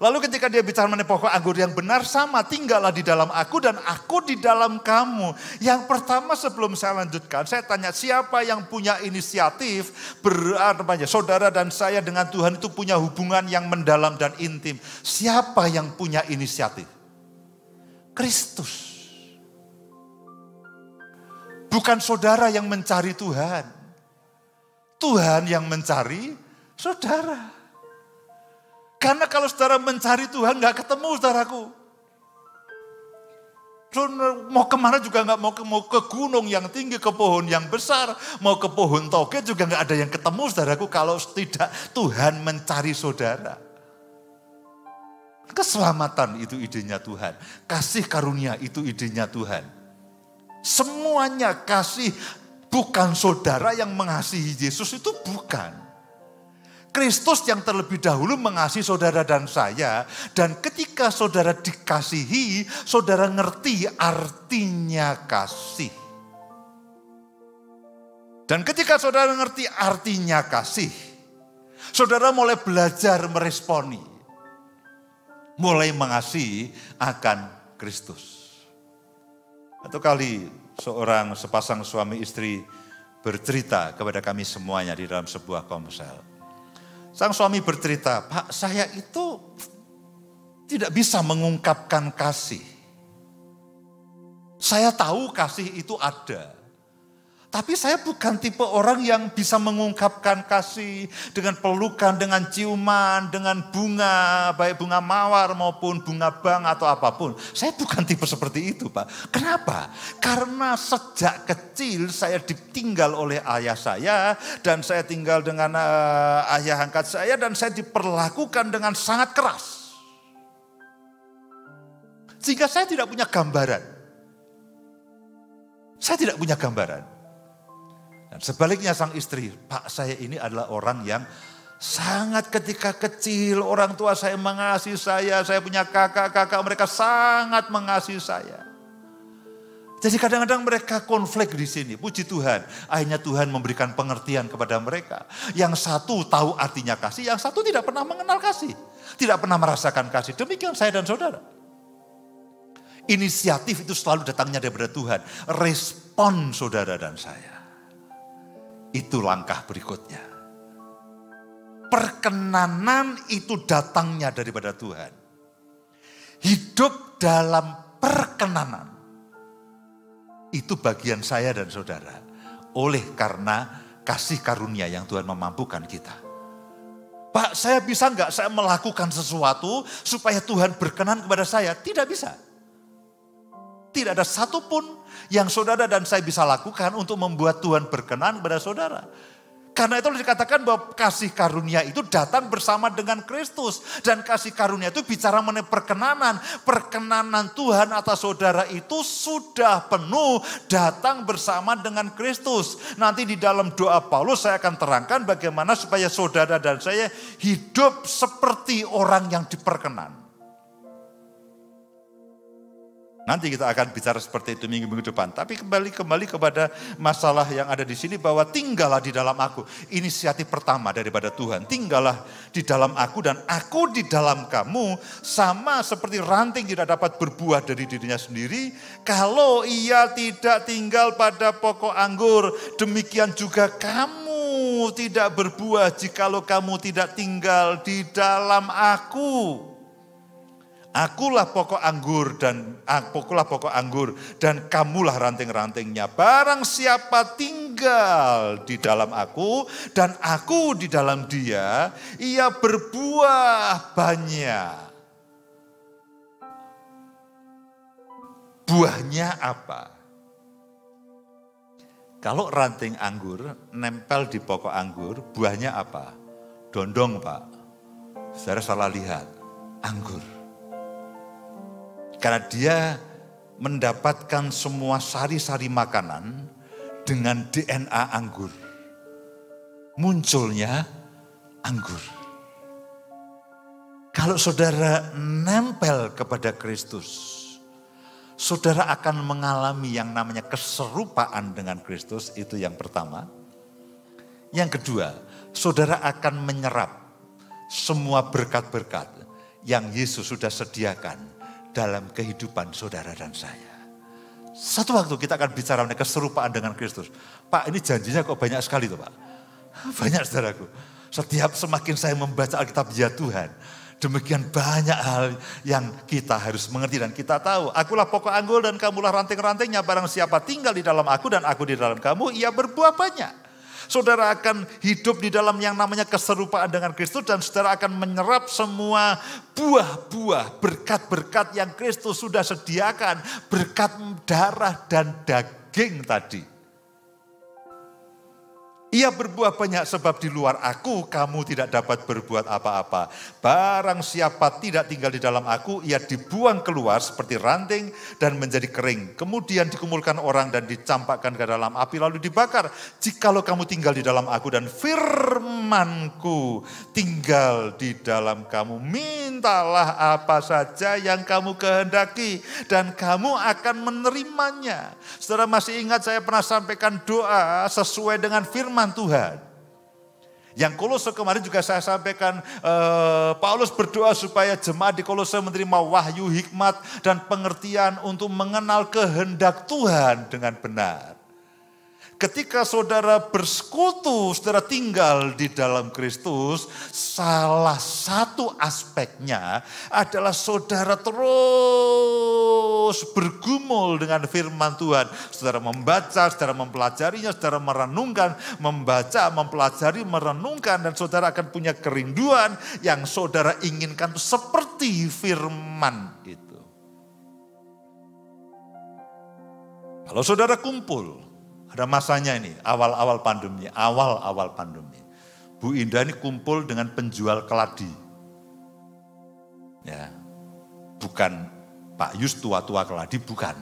Lalu ketika dia bicara mengenai pokok anggur yang benar, sama, tinggallah di dalam aku dan aku di dalam kamu. Yang pertama sebelum saya lanjutkan, saya tanya siapa yang punya inisiatif, saudara dan saya dengan Tuhan itu punya hubungan yang mendalam dan intim. Siapa yang punya inisiatif? Kristus. Bukan saudara yang mencari Tuhan. Tuhan yang mencari saudara. Karena kalau saudara mencari Tuhan gak ketemu saudaraku. Mau kemana juga gak mau ke gunung yang tinggi, ke pohon yang besar. Mau ke pohon toge juga gak ada yang ketemu saudaraku kalau tidak Tuhan mencari saudara. Keselamatan itu idenya Tuhan. Kasih karunia itu idenya Tuhan. Semuanya kasih, bukan saudara yang mengasihi Yesus itu bukan. Kristus yang terlebih dahulu mengasihi saudara dan saya. Dan ketika saudara dikasihi, saudara ngerti artinya kasih. Dan ketika saudara ngerti artinya kasih, saudara mulai belajar meresponi. Mulai mengasihi akan Kristus. Satu kali sepasang suami istri bercerita kepada kami semuanya di dalam sebuah komsel. Sang suami bercerita, Pak, saya itu tidak bisa mengungkapkan kasih. Saya tahu kasih itu ada. Tapi saya bukan tipe orang yang bisa mengungkapkan kasih dengan pelukan, dengan ciuman, dengan bunga, baik bunga mawar maupun bunga bang atau apapun. Saya bukan tipe seperti itu, Pak. Kenapa? Karena sejak kecil saya ditinggal oleh ayah saya dan saya tinggal dengan ayah angkat saya dan saya diperlakukan dengan sangat keras. Sehingga saya tidak punya gambaran. Saya tidak punya gambaran. Dan sebaliknya sang istri, Pak, saya ini adalah orang yang sangat ketika kecil orang tua saya mengasihi saya punya kakak-kakak mereka sangat mengasihi saya. Jadi kadang-kadang mereka konflik di sini. Puji Tuhan, akhirnya Tuhan memberikan pengertian kepada mereka. Yang satu tahu artinya kasih, yang satu tidak pernah mengenal kasih. Tidak pernah merasakan kasih. Demikian saya dan saudara. Inisiatif itu selalu datangnya daripada Tuhan. Respon saudara dan saya. Itu langkah berikutnya. Perkenanan itu datangnya daripada Tuhan. Hidup dalam perkenanan. Itu bagian saya dan saudara. Oleh karena kasih karunia yang Tuhan memampukan kita. Pak, saya bisa enggak saya melakukan sesuatu supaya Tuhan berkenan kepada saya? Tidak bisa. Tidak ada satupun yang saudara dan saya bisa lakukan untuk membuat Tuhan berkenan kepada saudara. Karena itu dikatakan bahwa kasih karunia itu datang bersama dengan Kristus. Dan kasih karunia itu bicara mengenai perkenanan. Perkenanan Tuhan atas saudara itu sudah penuh datang bersama dengan Kristus. Nanti di dalam doa Paulus saya akan terangkan bagaimana supaya saudara dan saya hidup seperti orang yang diperkenan. Nanti kita akan bicara seperti itu minggu-minggu depan. Tapi kembali kepada masalah yang ada di sini bahwa tinggallah di dalam aku. Inisiatif pertama daripada Tuhan. Tinggallah di dalam aku dan aku di dalam kamu. Sama seperti ranting tidak dapat berbuah dari dirinya sendiri. Kalau ia tidak tinggal pada pokok anggur, demikian juga kamu tidak berbuah jikalau kamu tidak tinggal di dalam aku. Akulah pokok anggur dan kamulah ranting-rantingnya. Barang siapa tinggal di dalam aku dan aku di dalam dia, ia berbuah banyak. Buahnya apa? Kalau ranting anggur nempel di pokok anggur, buahnya apa? Dondong, Pak. Saudara salah lihat, anggur. Karena dia mendapatkan semua sari-sari makanan dengan DNA anggur. Munculnya anggur. Kalau saudara nempel kepada Kristus, saudara akan mengalami yang namanya keserupaan dengan Kristus, itu yang pertama. Yang kedua, saudara akan menyerap semua berkat-berkat yang Yesus sudah sediakan dalam kehidupan saudara dan saya. Satu waktu kita akan bicara mengenai keserupaan dengan Kristus. Pak, ini janjinya kok banyak sekali tuh, Pak. Banyak, saudaraku. Setiap semakin saya membaca Alkitab, ya Tuhan, demikian banyak hal yang kita harus mengerti dan kita tahu. Akulah pokok anggur dan kamulah ranting-rantingnya. Barang siapa tinggal di dalam aku dan aku di dalam kamu, ia berbuah banyak. Saudara akan hidup di dalam yang namanya keserupaan dengan Kristus dan saudara akan menyerap semua buah-buah, berkat-berkat yang Kristus sudah sediakan, berkat darah dan daging tadi. Ia berbuah banyak sebab di luar aku kamu tidak dapat berbuat apa-apa. Barang siapa tidak tinggal di dalam aku, ia dibuang keluar seperti ranting dan menjadi kering. Kemudian dikumpulkan orang dan dicampakkan ke dalam api lalu dibakar. Jikalau kamu tinggal di dalam aku dan firmanku tinggal di dalam kamu, mintalah apa saja yang kamu kehendaki dan kamu akan menerimanya. Saudara masih ingat saya pernah sampaikan doa sesuai dengan firman Tuhan. Yang Kolose kemarin juga saya sampaikan, Paulus berdoa supaya jemaat di Kolose menerima wahyu, hikmat, dan pengertian untuk mengenal kehendak Tuhan dengan benar. Ketika saudara bersekutu, saudara tinggal di dalam Kristus, salah satu aspeknya adalah saudara terus bergumul dengan firman Tuhan. Saudara membaca, saudara mempelajarinya, saudara merenungkan, membaca, mempelajari, merenungkan, dan saudara akan punya kerinduan yang saudara inginkan seperti firman itu. Kalau saudara kumpul, ada masanya ini, awal-awal pandemi. Bu Indah ini kumpul dengan penjual keladi. Ya, bukan Pak Yus tua-tua keladi, bukan.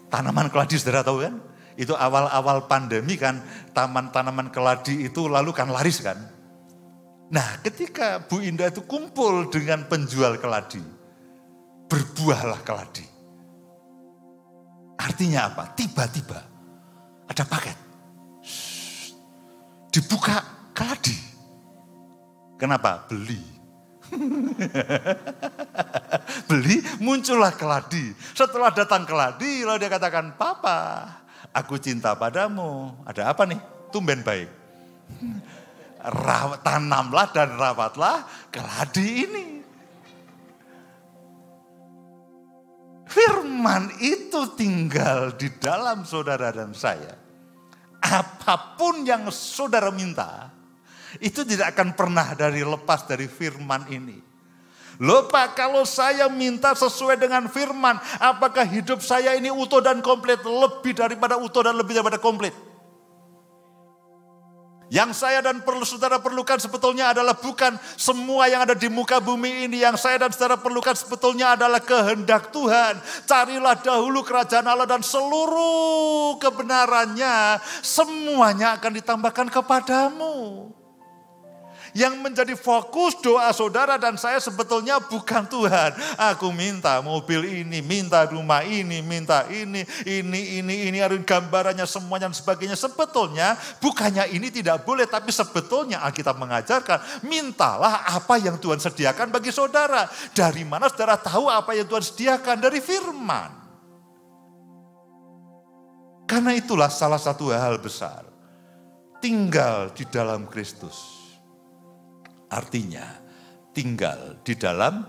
Tanaman keladi saudara tahu kan? Itu awal-awal pandemi kan, tanaman keladi itu lalu kan laris kan. Nah ketika Bu Indah itu kumpul dengan penjual keladi, berbuahlah keladi. Artinya apa? Tiba-tiba ada paket. Dibuka keladi. Kenapa? Beli. Beli, muncullah keladi. Setelah datang keladi, lalu dia katakan, Papa, aku cinta padamu. Ada apa nih? Tumben baik. Tanamlah dan rawatlah keladi ini. Firman itu tinggal di dalam saudara dan saya. Apapun yang saudara minta, itu tidak akan pernah lepas dari firman ini. Loh Pak, kalau saya minta sesuai dengan firman, apakah hidup saya ini utuh dan komplit? Lebih daripada utuh dan lebih daripada komplit. Yang saya dan saudara perlukan sebetulnya adalah bukan semua yang ada di muka bumi ini. Yang saya dan saudara perlukan sebetulnya adalah kehendak Tuhan. Carilah dahulu kerajaan Allah dan seluruh kebenarannya, semuanya akan ditambahkan kepadamu. Yang menjadi fokus doa saudara dan saya sebetulnya bukan Tuhan. Aku minta mobil ini, minta rumah ini, minta ini harus gambarannya semuanya dan sebagainya. Sebetulnya bukannya ini tidak boleh, tapi sebetulnya Alkitab mengajarkan mintalah apa yang Tuhan sediakan bagi saudara. Dari mana saudara tahu apa yang Tuhan sediakan? Dari firman. Karena itulah salah satu hal besar. Tinggal di dalam Kristus. Artinya tinggal di dalam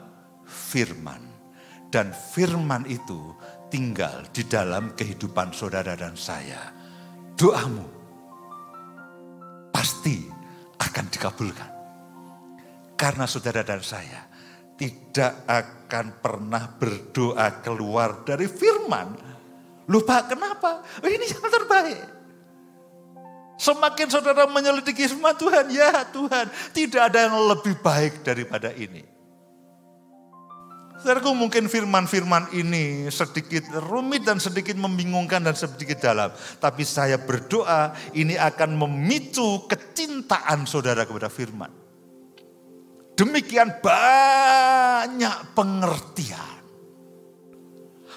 firman. Dan firman itu tinggal di dalam kehidupan saudara dan saya. Doamu pasti akan dikabulkan. Karena saudara dan saya tidak akan pernah berdoa keluar dari firman. Lupa kenapa? Ini yang terbaik. Semakin saudara menyelidiki firman Tuhan, ya Tuhan, tidak ada yang lebih baik daripada ini. Saudaraku, mungkin firman-firman ini sedikit rumit dan sedikit membingungkan dan sedikit dalam. Tapi saya berdoa ini akan memicu kecintaan saudara kepada firman. Demikian banyak pengertian.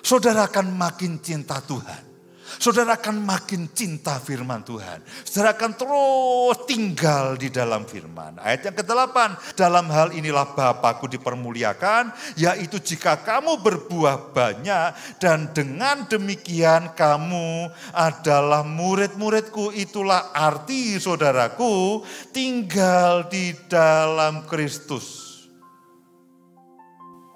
Saudara akan makin cinta Tuhan. Saudara akan makin cinta firman Tuhan. Saudara akan terus tinggal di dalam firman. Ayat yang ke-8, dalam hal inilah Bapa-Ku dipermuliakan, yaitu jika kamu berbuah banyak dan dengan demikian kamu adalah murid-murid-Ku. Itulah arti saudaraku tinggal di dalam Kristus.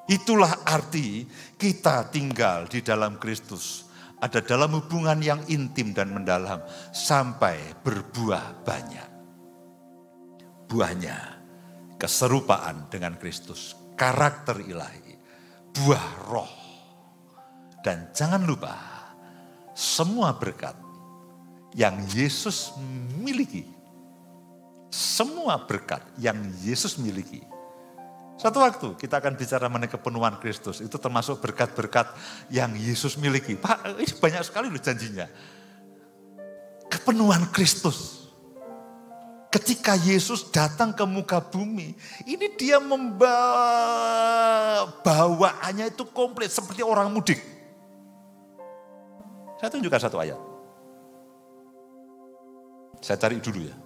Itulah arti kita tinggal di dalam Kristus. Ada dalam hubungan yang intim dan mendalam sampai berbuah banyak. Buahnya keserupaan dengan Kristus, karakter ilahi, buah roh. Dan jangan lupa semua berkat yang Yesus miliki. Semua berkat yang Yesus miliki. Satu waktu kita akan bicara mengenai kepenuhan Kristus. Itu termasuk berkat-berkat yang Yesus miliki. Pak, ini banyak sekali loh janjinya. Kepenuhan Kristus. Ketika Yesus datang ke muka bumi, ini dia bawaannya itu komplit seperti orang mudik. Saya tunjukkan satu ayat. Saya cari dulu ya.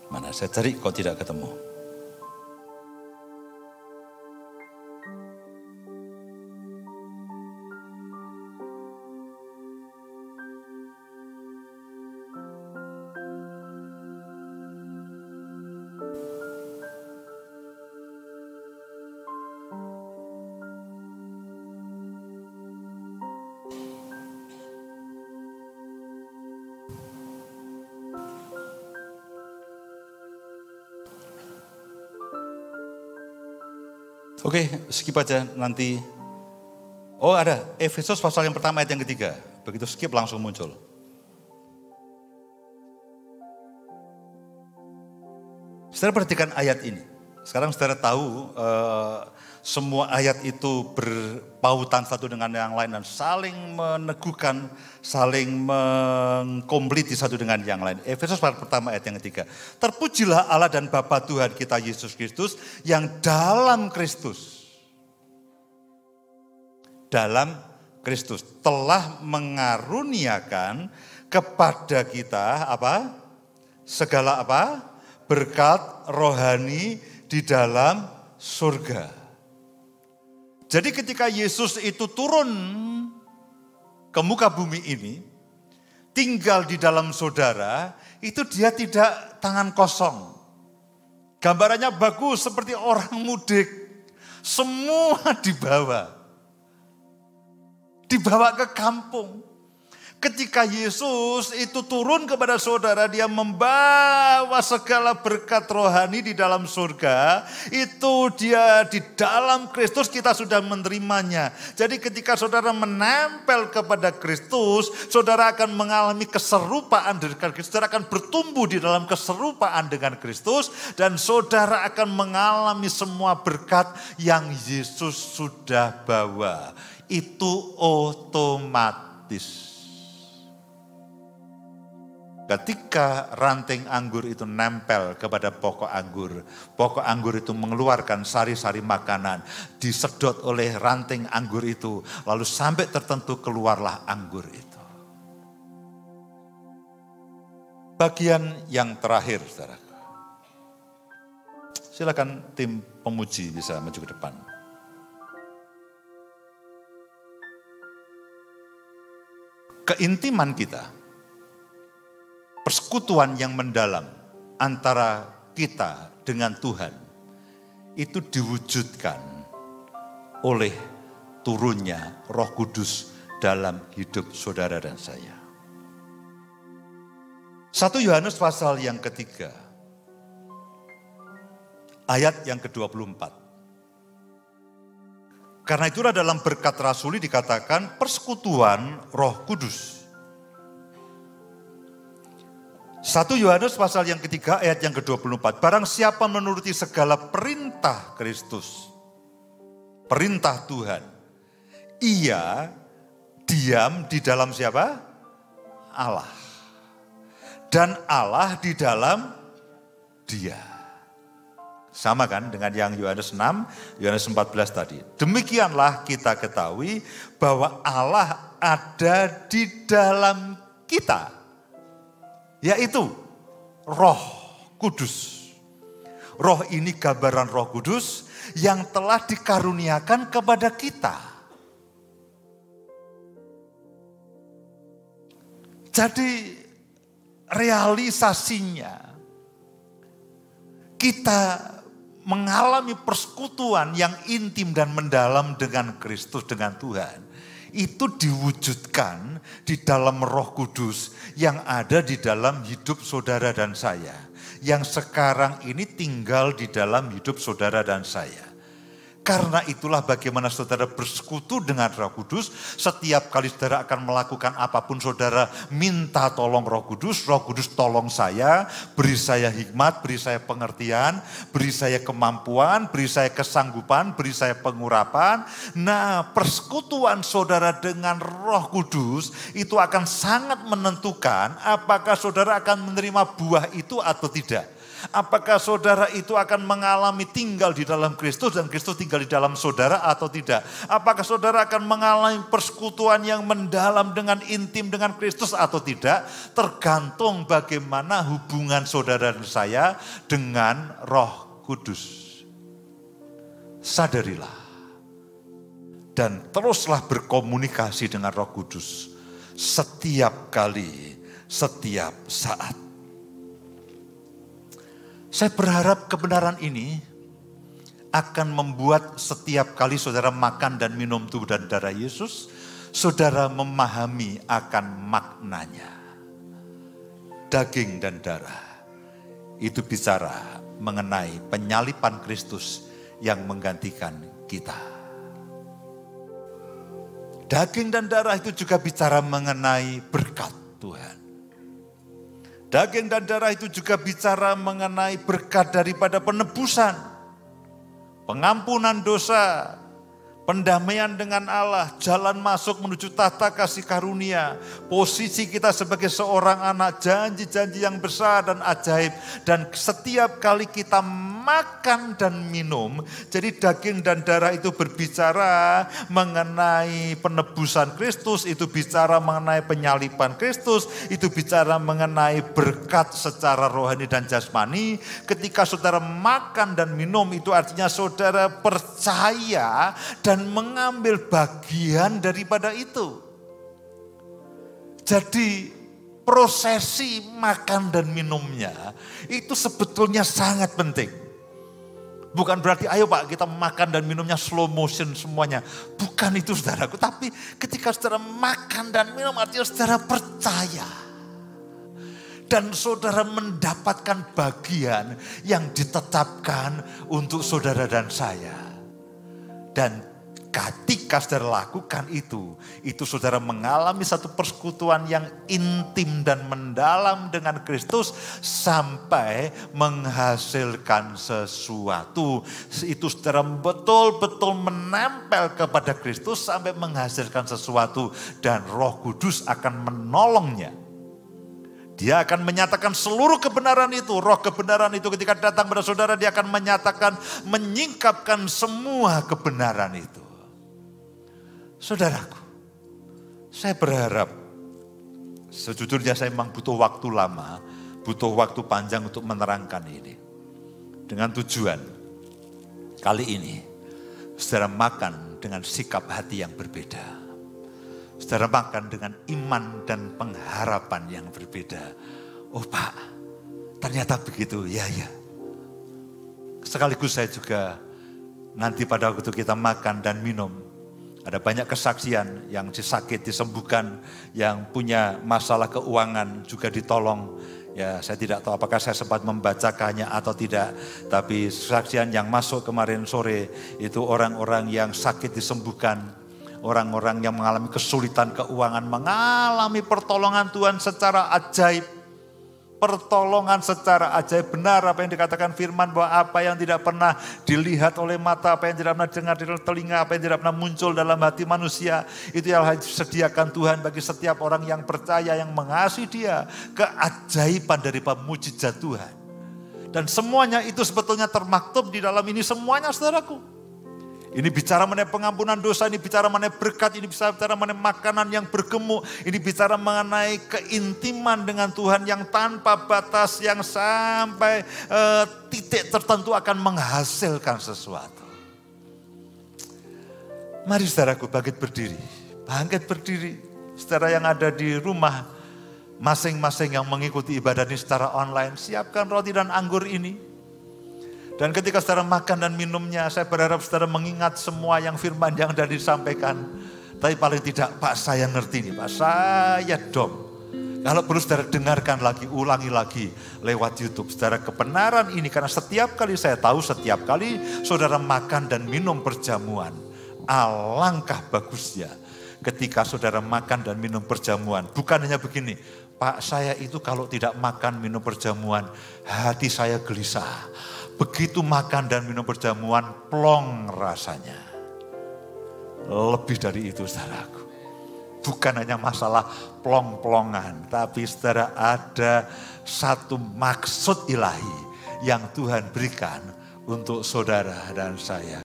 Mana saya cari kok tidak ketemu. Oke, skip aja nanti. Oh ada, Efesus pasal yang pertama ayat yang ketiga. Begitu skip langsung muncul. Saudara perhatikan ayat ini. Sekarang saudara tahu semua ayat itu berpautan satu dengan yang lain dan saling meneguhkan, saling mengkompliti satu dengan yang lain. Efesus pasal pertama ayat yang ketiga. Terpujilah Allah dan Bapa Tuhan kita Yesus Kristus yang dalam Kristus telah mengaruniakan kepada kita apa? Segala apa? Berkat rohani di dalam surga. Jadi ketika Yesus itu turun ke muka bumi ini, tinggal di dalam saudara, itu dia tidak tangan kosong. Gambarannya bagus seperti orang mudik. Semua dibawa. Dibawa ke kampung. Ketika Yesus itu turun kepada saudara, dia membawa segala berkat rohani di dalam surga. Itu dia di dalam Kristus kita sudah menerimanya. Jadi ketika saudara menempel kepada Kristus, saudara akan mengalami keserupaan dengan Kristus. Saudara akan bertumbuh di dalam keserupaan dengan Kristus. Dan saudara akan mengalami semua berkat yang Yesus sudah bawa. Itu otomatis. Ketika ranting anggur itu nempel kepada pokok anggur itu mengeluarkan sari-sari makanan, disedot oleh ranting anggur itu, lalu sampai tertentu keluarlah anggur itu. Bagian yang terakhir, saudara. Silakan tim pemuji bisa maju ke depan. Keintiman kita, persekutuan yang mendalam antara kita dengan Tuhan itu diwujudkan oleh turunnya Roh Kudus dalam hidup saudara dan saya. 1 Yohanes pasal yang ketiga, ayat yang ke-24. Karena itulah dalam berkat rasuli dikatakan persekutuan Roh Kudus. 1 Yohanes pasal yang ketiga ayat yang ke-24. Barang siapa menuruti segala perintah Kristus, perintah Tuhan, ia diam di dalam siapa? Allah. Dan Allah di dalam dia. Sama kan dengan yang Yohanes 6, Yohanes 14 tadi. Demikianlah kita ketahui bahwa Allah ada di dalam kita. Yaitu Roh Kudus. Roh ini gambaran Roh Kudus yang telah dikaruniakan kepada kita. Jadi realisasinya kita mengalami persekutuan yang intim dan mendalam dengan Kristus, dengan Tuhan. Itu diwujudkan di dalam Roh Kudus yang ada di dalam hidup saudara dan saya. Yang sekarang ini tinggal di dalam hidup saudara dan saya. Karena itulah bagaimana saudara bersekutu dengan Roh Kudus. Setiap kali saudara akan melakukan apapun, saudara minta tolong Roh Kudus tolong saya, beri saya hikmat, beri saya pengertian, beri saya kemampuan, beri saya kesanggupan, beri saya pengurapan. Nah, persekutuan saudara dengan Roh Kudus itu akan sangat menentukan apakah saudara akan menerima buah itu atau tidak. Apakah saudara itu akan mengalami tinggal di dalam Kristus dan Kristus tinggal di dalam saudara atau tidak? Apakah saudara akan mengalami persekutuan yang mendalam dengan intim dengan Kristus atau tidak? Tergantung bagaimana hubungan saudara dan saya dengan Roh Kudus. Sadarilah dan teruslah berkomunikasi dengan Roh Kudus setiap kali, setiap saat. Saya berharap kebenaran ini akan membuat setiap kali saudara makan dan minum tubuh dan darah Yesus, saudara memahami akan maknanya. Daging dan darah itu bicara mengenai penyalipan Kristus yang menggantikan kita. Daging dan darah itu juga bicara mengenai berkat Tuhan. Daging dan darah itu juga bicara mengenai berkat daripada penebusan, pengampunan dosa, pendamaian dengan Allah, jalan masuk menuju tahta kasih karunia, posisi kita sebagai seorang anak, janji-janji yang besar dan ajaib. Dan setiap kali kita makan dan minum, jadi daging dan darah itu berbicara mengenai penebusan Kristus, itu bicara mengenai penyalipan Kristus, itu bicara mengenai berkat secara rohani dan jasmani. Ketika saudara makan dan minum, itu artinya saudara percaya dan mengambil bagian daripada itu. Jadi prosesi makan dan minumnya itu sebetulnya sangat penting. Bukan berarti ayo Pak kita makan dan minumnya slow motion semuanya. Bukan itu saudaraku. Tapi ketika saudara makan dan minum artinya saudara percaya. Dan saudara mendapatkan bagian yang ditetapkan untuk saudara dan saya. Dan ketika saudara lakukan itu saudara mengalami satu persekutuan yang intim dan mendalam dengan Kristus sampai menghasilkan sesuatu. Itu saudara betul-betul menempel kepada Kristus sampai menghasilkan sesuatu dan Roh Kudus akan menolongnya. Dia akan menyatakan seluruh kebenaran itu. Roh kebenaran itu ketika datang pada saudara, dia akan menyatakan, menyingkapkan semua kebenaran itu. Saudaraku, saya berharap, sejujurnya saya memang butuh waktu lama, butuh waktu panjang untuk menerangkan ini. Dengan tujuan, kali ini, saudara makan dengan sikap hati yang berbeda. Saudara makan dengan iman dan pengharapan yang berbeda. Oh Pak, ternyata begitu, ya. Sekaligus saya juga nanti pada waktu kita makan dan minum, ada banyak kesaksian yang sakit disembuhkan, yang punya masalah keuangan juga ditolong. Ya, saya tidak tahu apakah saya sempat membacakannya atau tidak, tapi kesaksian yang masuk kemarin sore itu orang-orang yang sakit disembuhkan. Orang-orang yang mengalami kesulitan keuangan, mengalami pertolongan Tuhan secara ajaib. Pertolongan secara ajaib, benar apa yang dikatakan firman bahwa apa yang tidak pernah dilihat oleh mata, apa yang tidak pernah dengar di telinga, apa yang tidak pernah muncul dalam hati manusia, itu yang disediakan Tuhan bagi setiap orang yang percaya, yang mengasihi Dia. Keajaiban dari mujizat Tuhan. Dan semuanya itu sebetulnya termaktub di dalam ini semuanya saudaraku. Ini bicara mengenai pengampunan dosa, ini bicara mengenai berkat, ini bicara mengenai makanan yang bergemuk, ini bicara mengenai keintiman dengan Tuhan yang tanpa batas, yang sampai titik tertentu akan menghasilkan sesuatu. Mari saudaraku bangkit berdiri. Saudara yang ada di rumah, masing-masing yang mengikuti ibadah ini secara online, siapkan roti dan anggur ini. Dan ketika saudara makan dan minumnya, saya berharap saudara mengingat semua yang firman yang sudah disampaikan. Tapi paling tidak, Pak saya ngerti nih, Pak saya dom. Kalau perlu saudara dengarkan lagi, ulangi lagi lewat YouTube. Saudara kebenaran ini, karena setiap kali saya tahu, setiap kali saudara makan dan minum perjamuan, alangkah bagusnya ketika saudara makan dan minum perjamuan. Bukan hanya begini, Pak saya itu kalau tidak makan minum perjamuan, hati saya gelisah. Begitu makan dan minum perjamuan, plong rasanya. Lebih dari itu saudaraku. Bukan hanya masalah plong-plongan, tapi saudara ada satu maksud ilahi yang Tuhan berikan untuk saudara dan saya.